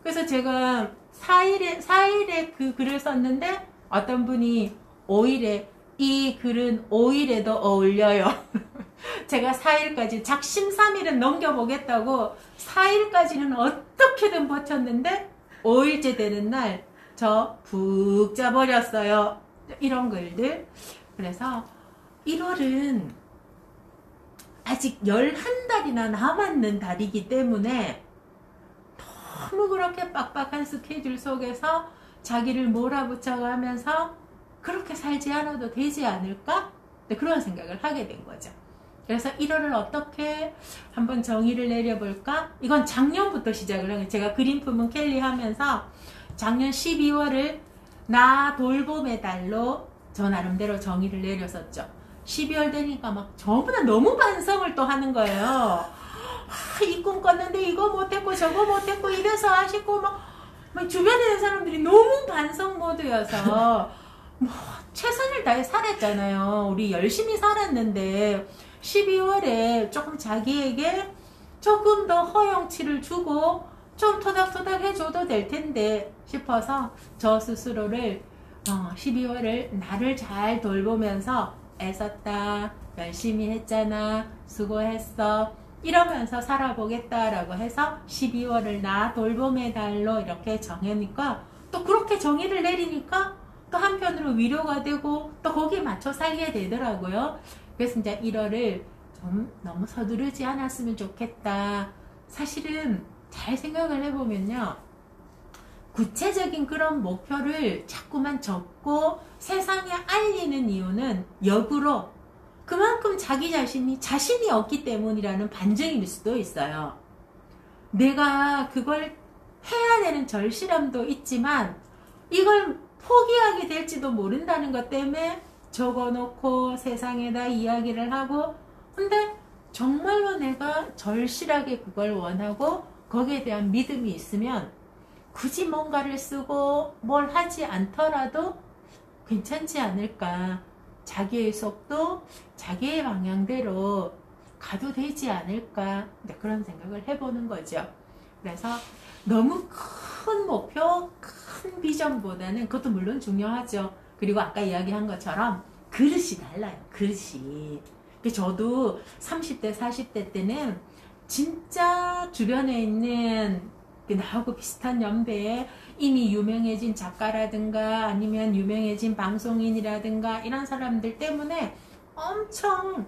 그래서 제가 4일에 그 글을 썼는데 어떤 분이 5일에 이 글은 5일에도 어울려요. 제가 4일까지 작심삼일은 넘겨보겠다고 4일까지는 어떻게든 버텼는데 5일째 되는 날 저 푹 자버렸어요. 이런 글들. 그래서 1월은 아직 11달이나 남았는 달이기 때문에 너무 그렇게 빡빡한 스케줄 속에서 자기를 몰아붙여가면서 그렇게 살지 않아도 되지 않을까? 그런 생각을 하게 된 거죠. 그래서 1월을 어떻게 한번 정의를 내려볼까? 이건 작년부터 시작을 한 거예요. 제가 그림 품은 켈리 하면서 작년 12월을 나 돌봄의 달로 저 나름대로 정의를 내렸었죠. 12월 되니까 막 전부 다 너무 반성을 또 하는 거예요. 이 꿈 꿨는데 이거 못했고 저거 못했고 이래서 아쉽고 막 주변에 있는 사람들이 너무 반성 모드여서 뭐 최선을 다해 살았잖아요. 우리 열심히 살았는데 12월에 조금 자기에게 조금 더 허용치를 주고 좀 토닥토닥 해줘도 될 텐데 싶어서 저 스스로를 12월을 나를 잘 돌보면서 애썼다, 열심히 했잖아, 수고했어 이러면서 살아보겠다라고 해서 12월을 나 돌봄의 달로 이렇게 정하니까 또 그렇게 정의를 내리니까 또 한편으로 위로가 되고 또 거기에 맞춰 살게 되더라고요. 그래서 이제 1월을 좀 너무 서두르지 않았으면 좋겠다. 사실은 잘 생각을 해보면요, 구체적인 그런 목표를 자꾸만 적고 세상에 알리는 이유는 역으로 그만큼 자기 자신이 없기 때문이라는 반증일 수도 있어요. 내가 그걸 해야 되는 절실함도 있지만 이걸 포기하게 될지도 모른다는 것 때문에 적어놓고 세상에다 이야기를 하고, 근데 정말로 내가 절실하게 그걸 원하고 거기에 대한 믿음이 있으면 굳이 뭔가를 쓰고 뭘 하지 않더라도 괜찮지 않을까. 자기의 속도, 자기의 방향대로 가도 되지 않을까. 그런 생각을 해보는 거죠. 그래서 너무 큰 목표, 큰 비전보다는 그것도 물론 중요하죠. 그리고 아까 이야기한 것처럼 그릇이 달라요. 그릇이. 저도 30대, 40대 때는 진짜 주변에 있는 나하고 비슷한 연배에 이미 유명해진 작가라든가 아니면 유명해진 방송인이라든가 이런 사람들 때문에 엄청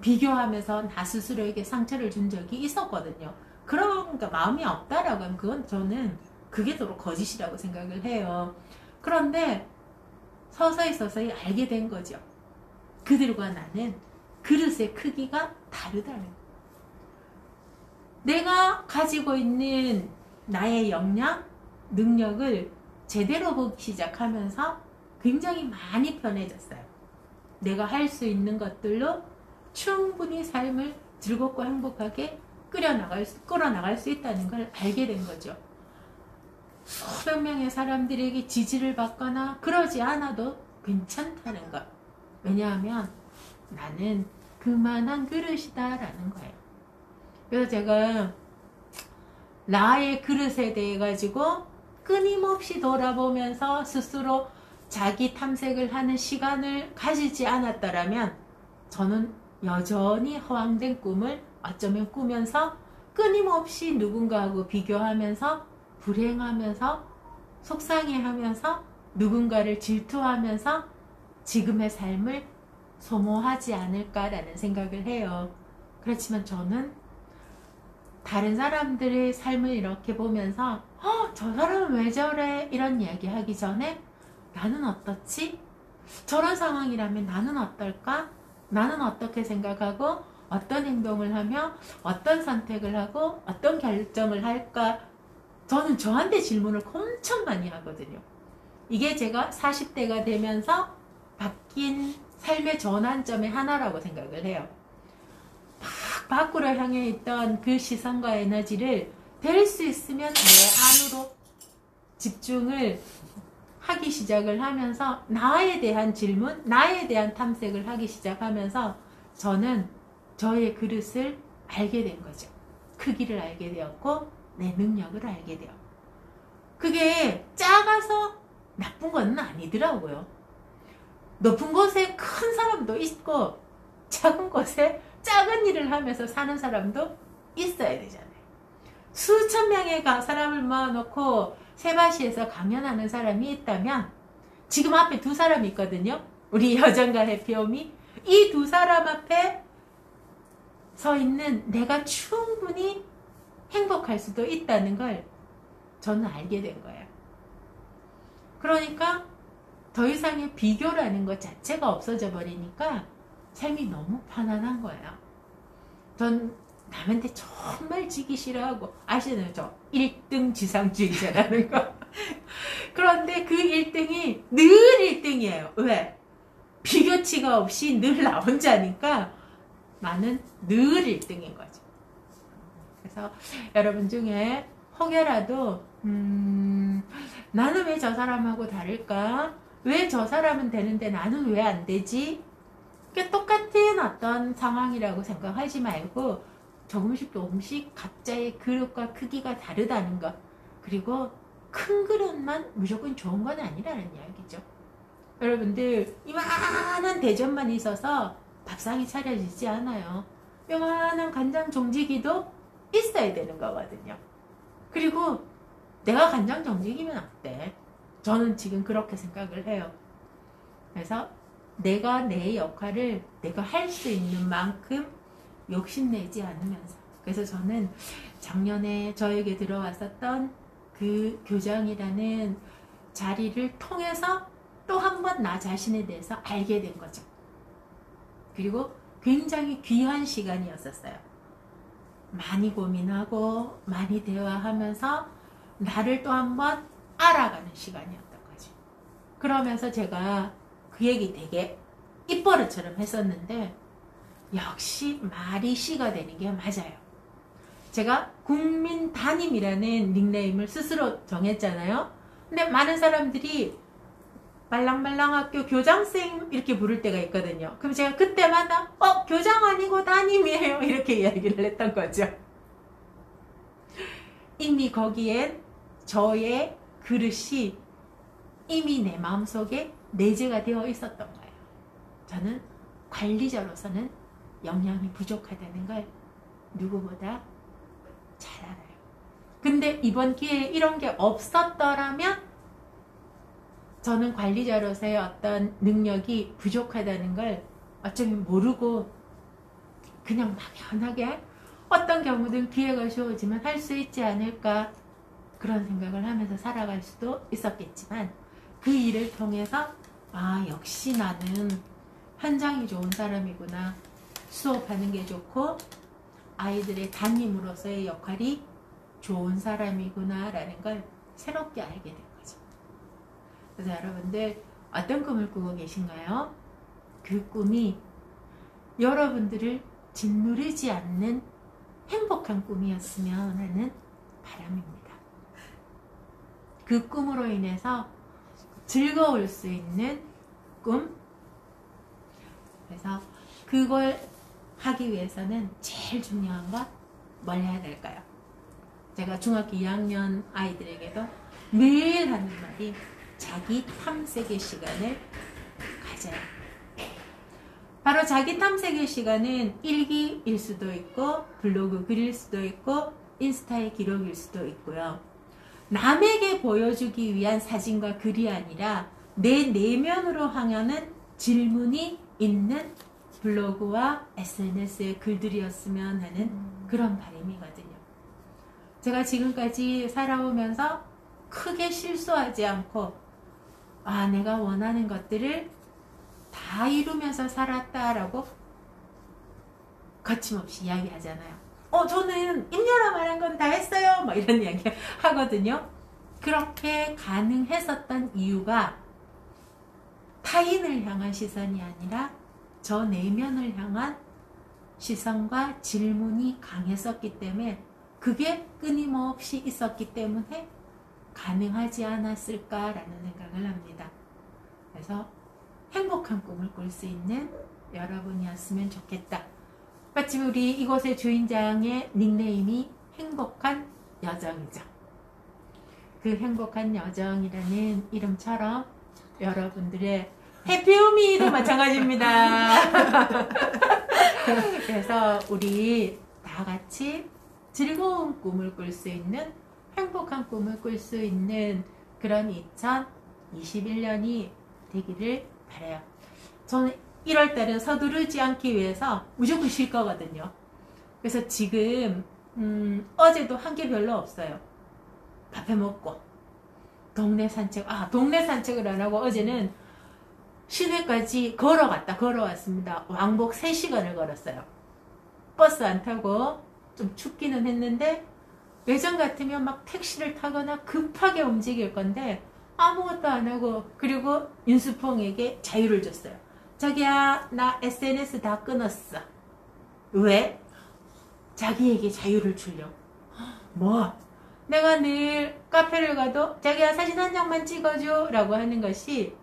비교하면서 나 스스로에게 상처를 준 적이 있었거든요. 그러니까 마음이 없다라고 하면 그건 저는 그게 더러 거짓이라고 생각을 해요. 그런데 서서히 알게 된 거죠. 그들과 나는 그릇의 크기가 다르다는 거예요. 내가 가지고 있는 나의 역량, 능력을 제대로 보기 시작하면서 굉장히 많이 편해졌어요. 내가 할 수 있는 것들로 충분히 삶을 즐겁고 행복하게 끌어나갈 수 있다는 걸 알게 된 거죠. 수백 명의 사람들에게 지지를 받거나 그러지 않아도 괜찮다는 것. 왜냐하면 나는 그만한 그릇이다라는 거예요. 그래서 제가 나의 그릇에 대해 가지고 끊임없이 돌아보면서 스스로 자기 탐색을 하는 시간을 가지지 않았더라면 저는 여전히 허황된 꿈을 어쩌면 꾸면서 끊임없이 누군가하고 비교하면서 불행하면서 속상해하면서 누군가를 질투하면서 지금의 삶을 소모하지 않을까라는 생각을 해요. 그렇지만 저는 다른 사람들의 삶을 이렇게 보면서 저 사람은 왜 저래? 이런 이야기 하기 전에 나는 어떻지? 저런 상황이라면 나는 어떨까? 나는 어떻게 생각하고 어떤 행동을 하며 어떤 선택을 하고 어떤 결정을 할까? 저는 저한테 질문을 엄청 많이 하거든요. 이게 제가 40대가 되면서 바뀐 삶의 전환점의 하나라고 생각을 해요. 막 밖으로 향해 있던 그 시선과 에너지를 될 수 있으면 내 안으로 집중을 하기 시작을 하면서 나에 대한 질문, 나에 대한 탐색을 하기 시작하면서 저는 저의 그릇을 알게 된 거죠. 크기를 알게 되었고 내 능력을 알게 되었고 그게 작아서 나쁜 건 아니더라고요. 높은 곳에 큰 사람도 있고 작은 곳에 작은 일을 하면서 사는 사람도 있어야 되잖아요. 수천 명의 사람을 모아놓고 세바시에서 강연하는 사람이 있다면 지금 앞에 두 사람이 있거든요. 우리 여정과 해피홈이 이 두 사람 앞에 서 있는 내가 충분히 행복할 수도 있다는 걸 저는 알게 된 거예요. 그러니까 더 이상의 비교라는 것 자체가 없어져 버리니까 삶이 너무 편안한 거예요. 전 남한테 정말 지기 싫어하고 아시나요? 저 1등 지상주의자라는 거. 그런데 그 1등이 늘 1등이에요. 왜? 비교치가 없이 늘 나 혼자니까 나는 늘 1등인 거죠. 그래서 여러분 중에 혹여라도 나는 왜 저 사람하고 다를까? 왜 저 사람은 되는데 나는 왜 안 되지? 똑같은 어떤 상황이라고 생각하지 말고 조금씩 각자의 그릇과 크기가 다르다는 것, 그리고 큰 그릇만 무조건 좋은 건 아니라는 이야기죠. 여러분들 이만한 대접만 있어서 밥상이 차려지지 않아요. 요만한 간장 종지기도 있어야 되는 거거든요. 그리고 내가 간장 종지기면 어때? 저는 지금 그렇게 생각을 해요. 그래서 내가 내 역할을 내가 할 수 있는 만큼 욕심내지 않으면서, 그래서 저는 작년에 저에게 들어왔었던 그 교장이라는 자리를 통해서 또 한 번 나 자신에 대해서 알게 된 거죠. 그리고 굉장히 귀한 시간이었었어요. 많이 고민하고 많이 대화하면서 나를 또 한 번 알아가는 시간이었던 거죠. 그러면서 제가 그 얘기 되게 입버릇처럼 했었는데 역시 말이 씨가 되는 게 맞아요. 제가 국민 담임이라는 닉네임을 스스로 정했잖아요. 근데 많은 사람들이 말랑말랑학교 교장쌤 이렇게 부를 때가 있거든요. 그럼 제가 그때마다 교장 아니고 담임이에요 이렇게 이야기를 했던 거죠. 이미 거기엔 저의 그릇이 이미 내 마음속에 내재가 되어 있었던 거예요. 저는 관리자로서는 역량이 부족하다는 걸 누구보다 잘 알아요. 근데 이번 기회에 이런 게 없었더라면 저는 관리자로서의 어떤 능력이 부족하다는 걸 어쩌면 모르고 그냥 막연하게 어떤 경우든 기회가 주어지면 할 수 있지 않을까 그런 생각을 하면서 살아갈 수도 있었겠지만 그 일을 통해서 역시 나는 현장이 좋은 사람이구나, 수업하는 게 좋고 아이들의 담임으로서의 역할이 좋은 사람이구나 라는 걸 새롭게 알게 된 거죠. 그래서 여러분들 어떤 꿈을 꾸고 계신가요? 그 꿈이 여러분들을 짓누르지 않는 행복한 꿈이었으면 하는 바람입니다. 그 꿈으로 인해서 즐거울 수 있는 꿈. 그래서 그걸 하기 위해서는 제일 중요한 건 뭘 해야 될까요? 제가 중학교 2학년 아이들에게도 매일 하는 말이 자기 탐색의 시간을 가져야 해요. 바로 자기 탐색의 시간은 일기일 수도 있고 블로그 글일 수도 있고 인스타의 기록일 수도 있고요. 남에게 보여주기 위한 사진과 글이 아니라 내 내면으로 향하는 질문이 있는 블로그와 SNS의 글들이었으면 하는 그런 바람이거든요. 제가 지금까지 살아오면서 크게 실수하지 않고 내가 원하는 것들을 다 이루면서 살았다라고 거침없이 이야기하잖아요. 저는 임녀라 말한 건 다 했어요. 막 이런 이야기 하거든요. 그렇게 가능했었던 이유가 타인을 향한 시선이 아니라 저 내면을 향한 시선과 질문이 강했었기 때문에 그게 끊임없이 있었기 때문에 가능하지 않았을까라는 생각을 합니다. 그래서 행복한 꿈을 꿀 수 있는 여러분이었으면 좋겠다. 마침 우리 이곳의 주인장의 닉네임이 행복한 여정이죠. 그 행복한 여정이라는 이름처럼 여러분들의 해피우미도 마찬가지입니다. 그래서 우리 다 같이 즐거운 꿈을 꿀 수 있는 행복한 꿈을 꿀 수 있는 그런 2021년이 되기를 바라요. 저는 1월달은 서두르지 않기 위해서 무조건 쉴 거거든요. 그래서 지금 어제도 한 게 별로 없어요. 밥해 먹고 동네 산책 동네 산책을 안 하고 어제는 시내까지 걸어왔습니다. 왕복 3시간을 걸었어요. 버스 안 타고 좀 춥기는 했는데 예전 같으면 막 택시를 타거나 급하게 움직일 건데 아무것도 안 하고 그리고 윤수풍에게 자유를 줬어요. 자기야 나 SNS 다 끊었어. 왜? 자기에게 자유를 주려고. 뭐? 내가 늘 카페를 가도 자기야 사진 한 장만 찍어줘 라고 하는 것이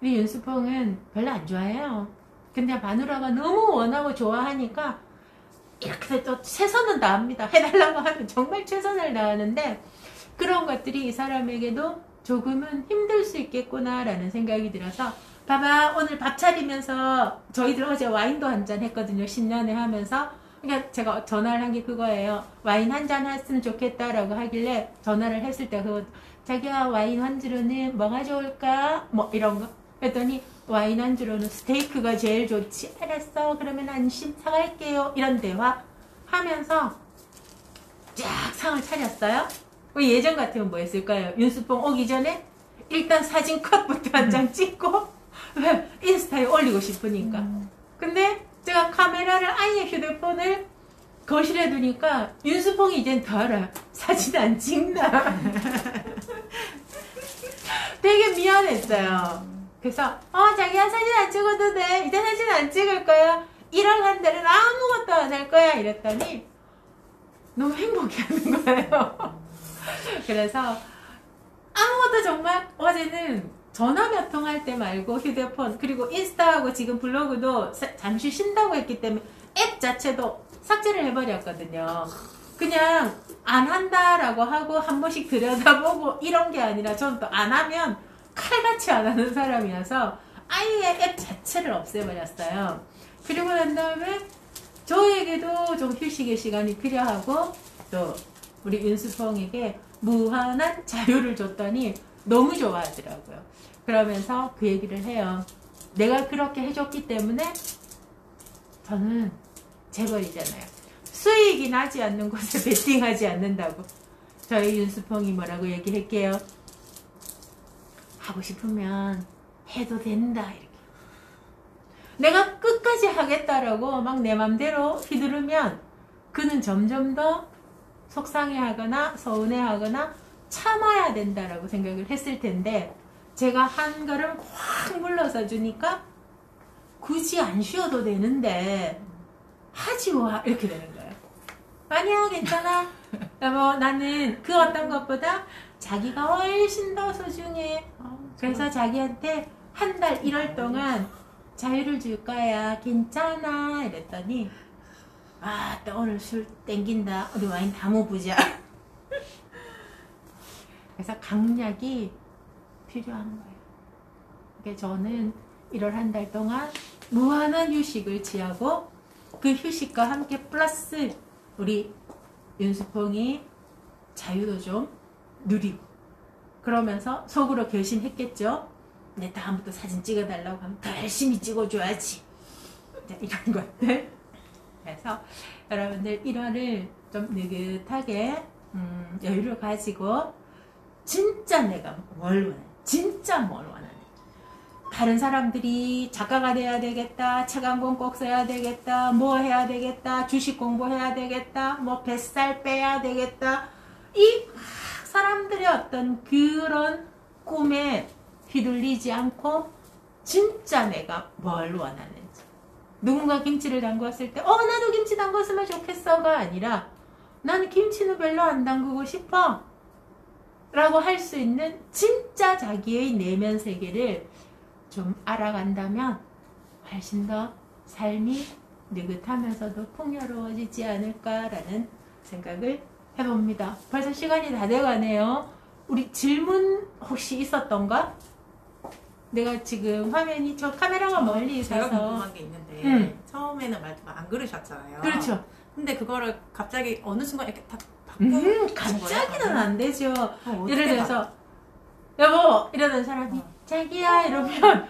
우리 윤수풍은 별로 안 좋아해요. 근데 마누라가 너무 원하고 좋아하니까 이렇게 또 최선은 다합니다. 해달라고 하면 정말 최선을 다하는데 그런 것들이 이 사람에게도 조금은 힘들 수 있겠구나라는 생각이 들어서 봐봐 오늘 밥 차리면서 저희들 어제 와인도 한잔 했거든요. 신년회 하면서 그러니까 제가 전화를 한 게 그거예요. 와인 한잔 했으면 좋겠다라고 하길래 전화를 했을 때 자기야 와인 안주로는 뭐가 좋을까? 뭐 이런 거 했더니 와인 안주로는 스테이크가 제일 좋지. 알았어 그러면 안심 사갈게요. 이런 대화 하면서 쫙 상을 차렸어요. 예전 같으면 뭐 했을까요? 윤수뽕 오기 전에 일단 사진 컷부터 한 장 찍고 왜? 인스타에 올리고 싶으니까. 근데 제가 카메라를 아예 휴대폰을 거실에 두니까 윤수뽕이 이젠 더 알아요. 사진 안 찍나. 되게 미안했어요. 그래서 자기야 사진 안 찍어도 돼. 이제 사진 안 찍을 거야. 1월 한 달은 아무것도 안 할 거야. 이랬더니 너무 행복해하는 거예요. 그래서 아무것도 정말 어제는 전화 몇 통 할 때 말고 휴대폰 그리고 인스타하고 지금 블로그도 잠시 쉰다고 했기 때문에 앱 자체도 삭제를 해버렸거든요. 그냥 안 한다라고 하고 한 번씩 들여다보고 이런 게 아니라 저는 또 안 하면 칼같이 안 하는 사람이어서 아예 앱 자체를 없애버렸어요. 그리고 난 다음에 저에게도 좀 휴식의 시간이 필요하고 또 우리 윤수펑에게 무한한 자유를 줬더니 너무 좋아하더라고요. 그러면서 그 얘기를 해요. 내가 그렇게 해줬기 때문에 저는 재벌이잖아요. 수익이 나지 않는 곳에 베팅하지 않는다고. 저희 윤수펑이 뭐라고 얘기할게요. 하고 싶으면 해도 된다 이렇게. 내가 끝까지 하겠다라고 막 내 맘대로 휘두르면 그는 점점 더 속상해하거나 서운해하거나 참아야 된다라고 생각을 했을 텐데 제가 한 걸음 확 물러서 주니까 굳이 안 쉬어도 되는데 하지 마 이렇게 되는 거예요. 아니야 괜찮아. 여보 나는 그 어떤 것보다 자기가 훨씬 더 소중해. 그래서 자기한테 한 달 1월 동안 자유를 줄 거야. 괜찮아 이랬더니 아 또 오늘 술 땡긴다. 우리 와인 다 먹어보자. 그래서 강약이 필요한 거예요. 그러니까 저는 1월 한 달 동안 무한한 휴식을 취하고 그 휴식과 함께 플러스 우리 윤수풍이 자유도 좀 누리고 그러면서 속으로 결심했겠죠. 내 다음부터 사진 찍어달라고 하면 더 열심히 찍어줘야지. 이런 것들. 그래서 여러분들 1월을 좀 느긋하게 여유를 가지고 진짜 내가 뭘 원해. 진짜 뭘 원하는지. 다른 사람들이 작가가 돼야 되겠다. 책 한 권 꼭 써야 되겠다. 뭐 해야 되겠다. 주식 공부해야 되겠다. 뭐 뱃살 빼야 되겠다. 이 사람들의 어떤 그런 꿈에 휘둘리지 않고 진짜 내가 뭘 원하는지. 누군가 김치를 담궜을 때 나도 김치 담궜으면 좋겠어가 아니라 나는 김치는 별로 안 담그고 싶어 라고 할 수 있는 진짜 자기의 내면 세계를 좀 알아간다면 훨씬 더 삶이 느긋하면서도 풍요로워지지 않을까라는 생각을 해봅니다. 벌써 시간이 다 돼가네요. 우리 질문 혹시 있었던가? 내가 지금 화면이 저 카메라가 멀리 제가 있어서 궁금한 게 있는데 처음에는 말투가 안 그러셨잖아요. 그렇죠. 근데 그거를 갑자기 어느 순간 이렇게 다 바꾸신 갑자기는 거예요? 안 되죠. 어떻게 예를 들어서 여보 이러는 사람이 자기야 이러면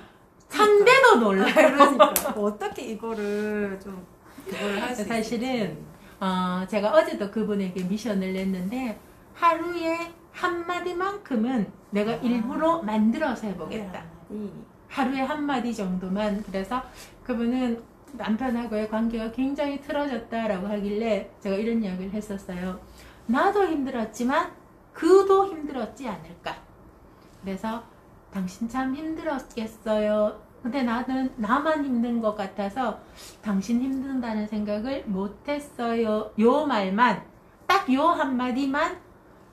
상대도 놀라요. 그러니까 어떻게 이거를 좀 그거를 할 수 사실은 제가 어제도 그분에게 미션을 냈는데 하루에 한마디만큼은 내가 일부러 만들어서 해보겠다. 하루에 한마디 정도만. 그래서 그분은 남편하고의 관계가 굉장히 틀어졌다라고 하길래 제가 이런 이야기를 했었어요. 나도 힘들었지만 그도 힘들었지 않을까. 그래서 당신 참 힘들었겠어요. 근데 나는 나만 힘든 것 같아서 당신 힘든다는 생각을 못했어요. 요 말만, 딱 요 한마디만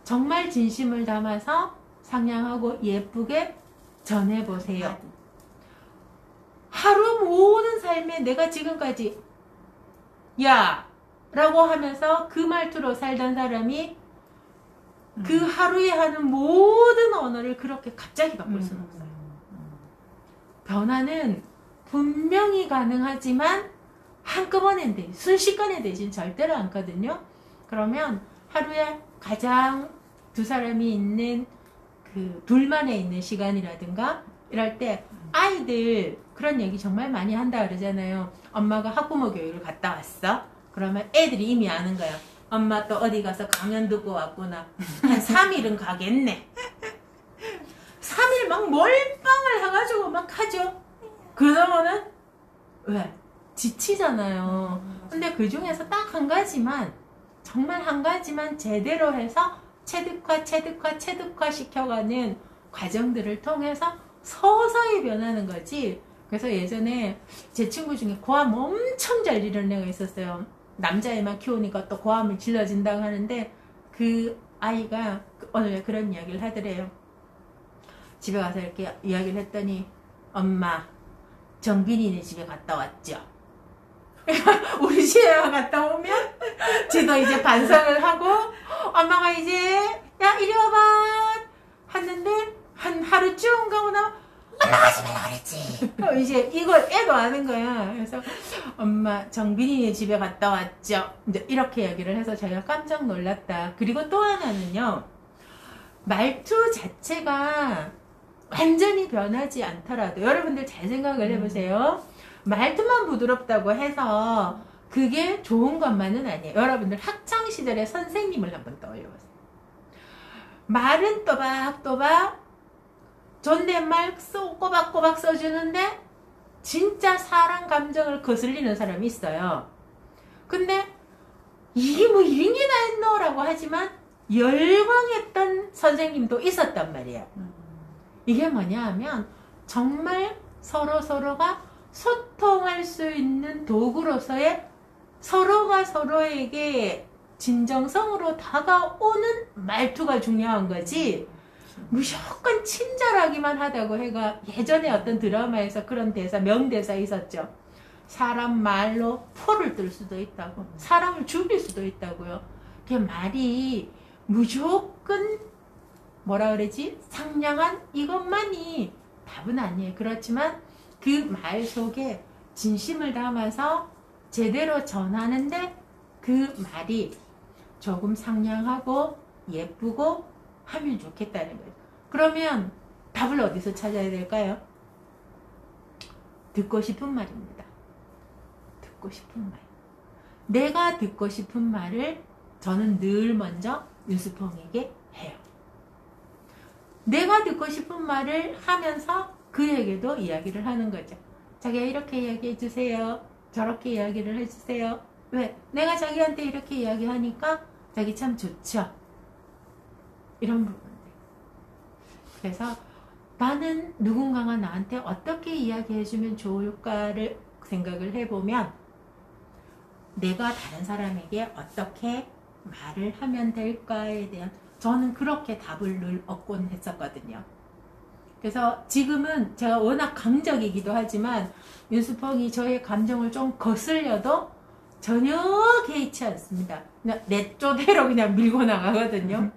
정말 진심을 담아서 상냥하고 예쁘게 전해보세요. 하루 모든 삶에 내가 지금까지 야 라고 하면서 그 말투로 살던 사람이 그 하루에 하는 모든 언어를 그렇게 갑자기 바꿀 수는 없어요. 변화는 분명히 가능하지만 한꺼번에 순식간에 되진 절대로 않거든요. 그러면 하루에 가장 두 사람이 있는 그 둘만에 있는 시간이라든가 이럴 때 아이들 그런 얘기 정말 많이 한다 그러잖아요. 엄마가 학부모 교육을 갔다 왔어? 그러면 애들이 이미 아는 거야. 엄마 또 어디 가서 강연 듣고 왔구나. 한 3일은 가겠네. 3일 막 몰빵을 해가지고 막 하죠. 그러면은 왜? 지치잖아요. 근데 그 중에서 딱 한 가지만 정말 한 가지만 제대로 해서 체득화 시켜가는 과정들을 통해서 서서히 변하는 거지. 그래서 예전에 제 친구 중에 고함 엄청 잘 지르는 애가 있었어요. 남자애만 키우니까 또 고함을 질러진다고 하는데 그 아이가 오늘 그런 이야기를 하더래요. 집에 가서 이렇게 이야기를 했더니 엄마 정빈이네 집에 갔다 왔죠. 우리 집에 갔다 오면 지도 이제 반성을 하고 엄마가 이제 야 이리 와봐 했는데 한 하루 쭉 가고 나면 엄마가 하지 말라 그랬지. 이제 이걸 애도 아는 거야. 그래서 엄마 정빈이네 집에 갔다 왔죠. 이제 이렇게 얘기를 해서 제가 깜짝 놀랐다. 그리고 또 하나는요. 말투 자체가 완전히 변하지 않더라도 여러분들 잘 생각을 해보세요. 말투만 부드럽다고 해서 그게 좋은 것만은 아니에요. 여러분들 학창시절의 선생님을 한번 떠올려보세요. 말은 또박또박 존댓말 꼬박꼬박 써주는데 진짜 사랑 감정을 거슬리는 사람이 있어요. 근데 이게 뭐 이런 게 다 했노? 라고 하지만 열광했던 선생님도 있었단 말이에요. 이게 뭐냐 하면 정말 서로가 소통할 수 있는 도구로서의 서로가 서로에게 진정성으로 다가오는 말투가 중요한 거지. 무조건 친절하기만 하다고 해가 예전에 어떤 드라마에서 그런 대사, 명대사 있었죠. 사람 말로 포를 뜰 수도 있다고, 사람을 죽일 수도 있다고요. 그 말이 무조건 뭐라 그러지? 상냥한 이것만이 답은 아니에요. 그렇지만 그 말 속에 진심을 담아서 제대로 전하는데 그 말이 조금 상냥하고 예쁘고 하면 좋겠다는 거예요. 그러면 답을 어디서 찾아야 될까요? 듣고 싶은 말입니다. 듣고 싶은 말. 내가 듣고 싶은 말을 저는 늘 먼저 윤수봉에게 해요. 내가 듣고 싶은 말을 하면서 그에게도 이야기를 하는 거죠. 자기가 이렇게 이야기해 주세요. 저렇게 이야기를 해주세요. 왜? 내가 자기한테 이렇게 이야기하니까 자기 참 좋죠. 이런 부분들. 그래서 나는 누군가가 나한테 어떻게 이야기해주면 좋을까를 생각을 해보면 내가 다른 사람에게 어떻게 말을 하면 될까에 대한 저는 그렇게 답을 늘 얻곤 했었거든요. 그래서 지금은 제가 워낙 강적이기도 하지만 윤수펑이 저의 감정을 좀 거슬려도 전혀 개의치 않습니다. 그냥 내 쪼대로 그냥 밀고 나가거든요.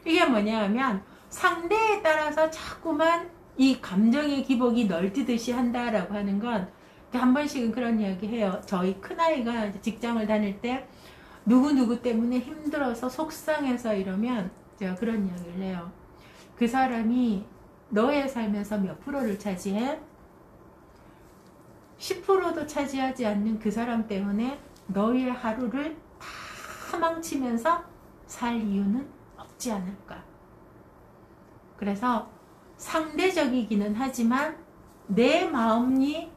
이게 뭐냐 하면 상대에 따라서 자꾸만 이 감정의 기복이 널뛰듯이 한다라고 하는 건 한 번씩은 그런 이야기 해요. 저희 큰아이가 직장을 다닐 때 누구누구 때문에 힘들어서 속상해서 이러면 제가 그런 이야기를 해요. 그 사람이 너의 삶에서 몇 프로를 차지해? 10%도 차지하지 않는 그 사람 때문에 너의 하루를 다 망치면서 살 이유는 없지 않을까. 그래서 상대적이기는 하지만 내 마음이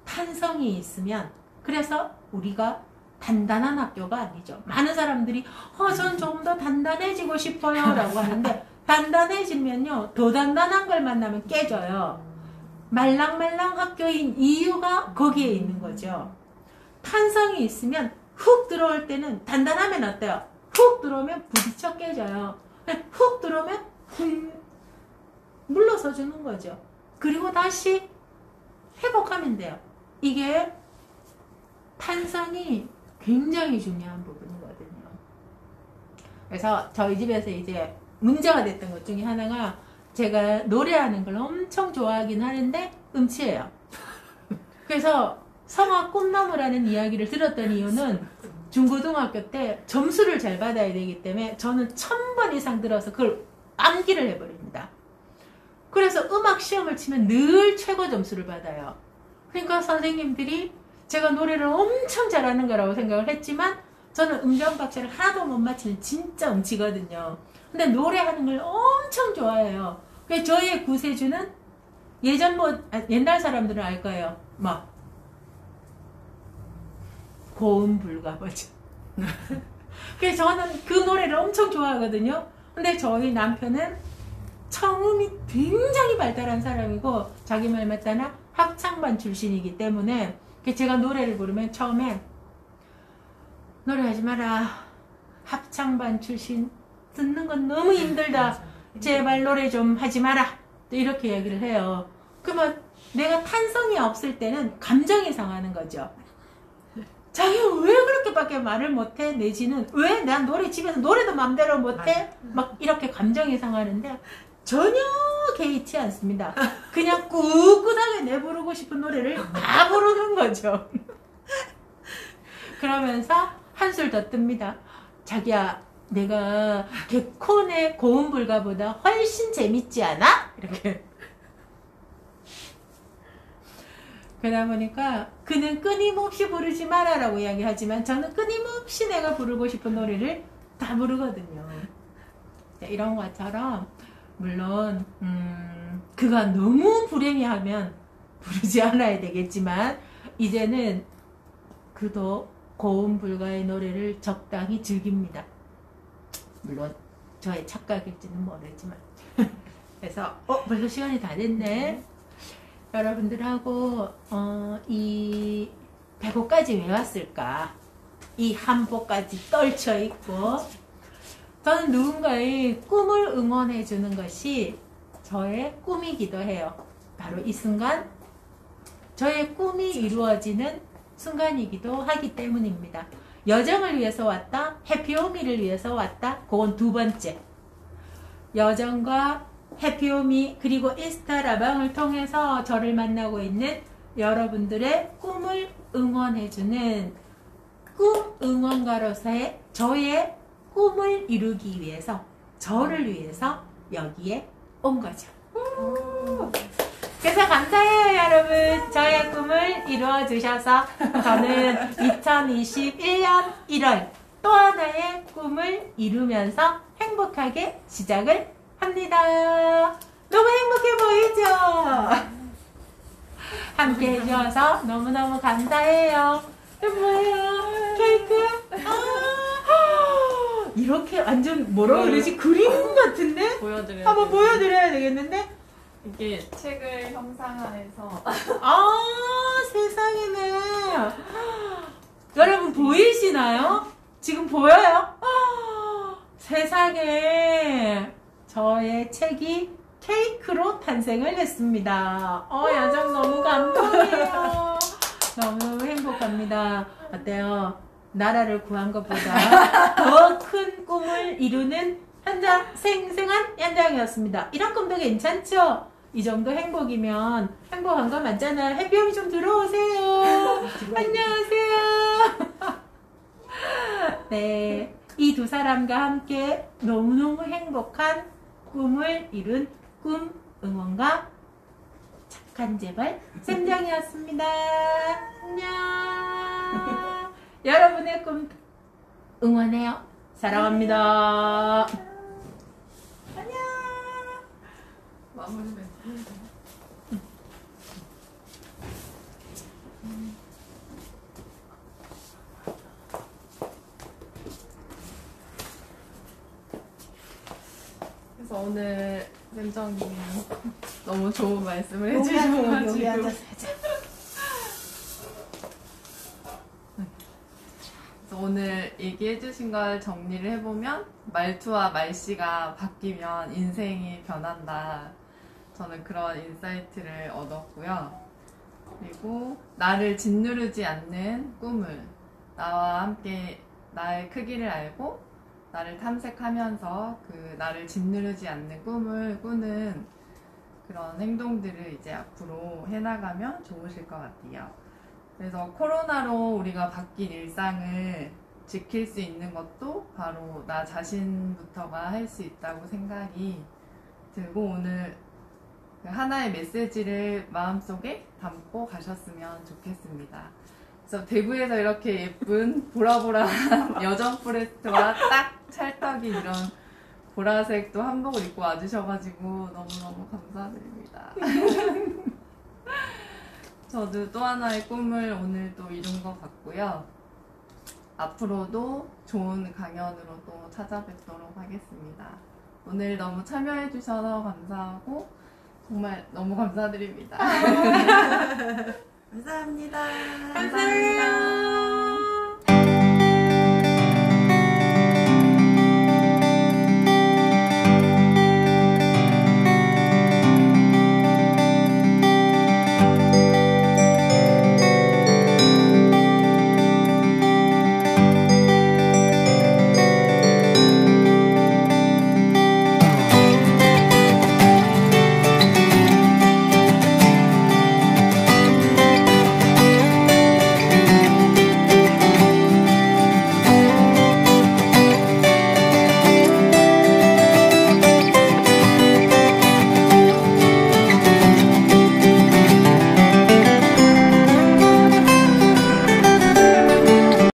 탄성이 있으면, 그래서 우리가 단단한 학교가 아니죠. 많은 사람들이 전 좀 더 단단해지고 싶어요 라고 하는데 단단해지면요 더 단단한 걸 만나면 깨져요. 말랑말랑 학교인 이유가 거기에 있는 거죠. 탄성이 있으면 훅 들어올 때는 단단하면 어때요? 훅 들어오면 부딪혀 깨져요. 훅 들어오면 물러서 주는 거죠. 그리고 다시 회복하면 돼요. 이게 탄성이 굉장히 중요한 부분이거든요. 그래서 저희 집에서 이제 문제가 됐던 것 중에 하나가 제가 노래하는 걸 엄청 좋아하긴 하는데 음치예요. 그래서 성악 꿈나무라는 이야기를 들었던 이유는 중고등학교 때 점수를 잘 받아야 되기 때문에 저는 1000번 이상 들어서 그걸 암기를 해버립니다. 그래서 음악 시험을 치면 늘 최고 점수를 받아요. 그러니까 선생님들이 제가 노래를 엄청 잘하는 거라고 생각을 했지만 저는 음정박자를 하나도 못 맞히는 진짜 음치거든요. 근데 노래하는 걸 엄청 좋아해요. 그래서 저희의 구세주는 옛날 사람들은 알 거예요. 막 고음 불가 버전. 그래서 저는 그 노래를 엄청 좋아하거든요. 근데 저희 남편은 청음이 굉장히 발달한 사람이고 자기 말 맞다나 합창반 출신이기 때문에 제가 노래를 부르면 처음에 노래하지 마라. 합창반 출신 듣는 건 너무 힘들다. 제발 노래 좀 하지 마라. 이렇게 얘기를 해요. 그러면 내가 탄성이 없을 때는 감정이 상하는 거죠. 자기가 왜 그렇게밖에 말을 못해? 내지는 왜 난 노래 집에서 노래도 맘대로 못해? 막 이렇게 감정이 상하는데 전혀 개의치 않습니다. 그냥 꿋꿋하게 내부르고 싶은 노래를 다 부르는 거죠. 그러면서 한술 더 뜹니다. 자기야, 내가 개콘의 고음 불가보다 훨씬 재밌지 않아? 이렇게. 그러다 보니까 그는 끊임없이 부르지 마라라고 이야기하지만 저는 끊임없이 내가 부르고 싶은 노래를 다 부르거든요. 이런 것처럼 물론 그가 너무 불행해하면 부르지 않아야 되겠지만 이제는 그도 고음 불가의 노래를 적당히 즐깁니다. 물론 저의 착각일지는 모르지만 그래서 벌써 시간이 다 됐네. 여러분들하고 이 배고까지 왜 왔을까? 이 한복까지 떨쳐 있고 저는 누군가의 꿈을 응원해 주는 것이 저의 꿈이기도 해요. 바로 이 순간 저의 꿈이 이루어지는 순간이기도 하기 때문입니다. 여정을 위해서 왔다, 해피호미를 위해서 왔다, 그건 두 번째. 여정과 해피호미 그리고 인스타라방을 통해서 저를 만나고 있는 여러분들의 꿈을 응원해주는 꿈 응원가로서의 저의 꿈을 이루기 위해서 저를 위해서 여기에 온 거죠. 그래서 감사해요 여러분. 저의 꿈을 이루어 주셔서 저는 2021년 1월 또 하나의 꿈을 이루면서 행복하게 시작을 합니다. 너무 행복해 보이죠? 함께 해주셔서 너무너무 감사해요. 이거 뭐예요? 케이크? 이렇게 완전 뭐라고 그러지? 그림 같은데? 보여드려요. 한번 보여드려야 되겠는데? 이게 책을 형상화해서 세상에는 여러분 보이시나요? 지금 보여요? 세상에 저의 책이 케이크로 탄생을 했습니다. 여정 너무 감동이에요. 너무너무 행복합니다. 어때요? 나라를 구한 것보다 더 큰 꿈을 이루는 현장, 생생한 현장이었습니다. 이런 꿈도 괜찮죠? 이 정도 행복이면 행복한 거 맞잖아요. 해피홈이 좀 들어오세요. 안녕하세요. 네, 이 두 사람과 함께 너무너무 행복한 꿈을 이룬 꿈 응원가 착한 제발 쌤장이었습니다. 안녕. 여러분의 꿈 응원해요. 사랑합니다. 안녕. 마무리 멘트. 그래서 오늘 쌤정님이 너무 좋은 말씀을 해주셔가지고 여기 앉아서 하자. 그래서 오늘 얘기해주신 걸 정리를 해보면 말투와 말씨가 바뀌면 인생이 변한다. 저는 그런 인사이트를 얻었고요. 그리고 나를 짓누르지 않는 꿈을 나와 함께 나의 크기를 알고 나를 탐색하면서 그 나를 짓누르지 않는 꿈을 꾸는 그런 행동들을 이제 앞으로 해나가면 좋으실 것 같아요. 그래서 코로나로 우리가 바뀐 일상을 지킬 수 있는 것도 바로 나 자신부터가 할 수 있다고 생각이 들고 오늘 하나의 메시지를 마음속에 담고 가셨으면 좋겠습니다. 그래서 대구에서 이렇게 예쁜 보라보라한 여정 포레스트와 딱 찰떡인 이런 보라색도 한복을 입고 와주셔가지고 너무너무 감사드립니다. 저도 또 하나의 꿈을 오늘 또 이룬 것 같고요. 앞으로도 좋은 강연으로 또 찾아뵙도록 하겠습니다. 오늘 너무 참여해주셔서 감사하고 정말 너무 감사드립니다. 감사합니다. 감사해요.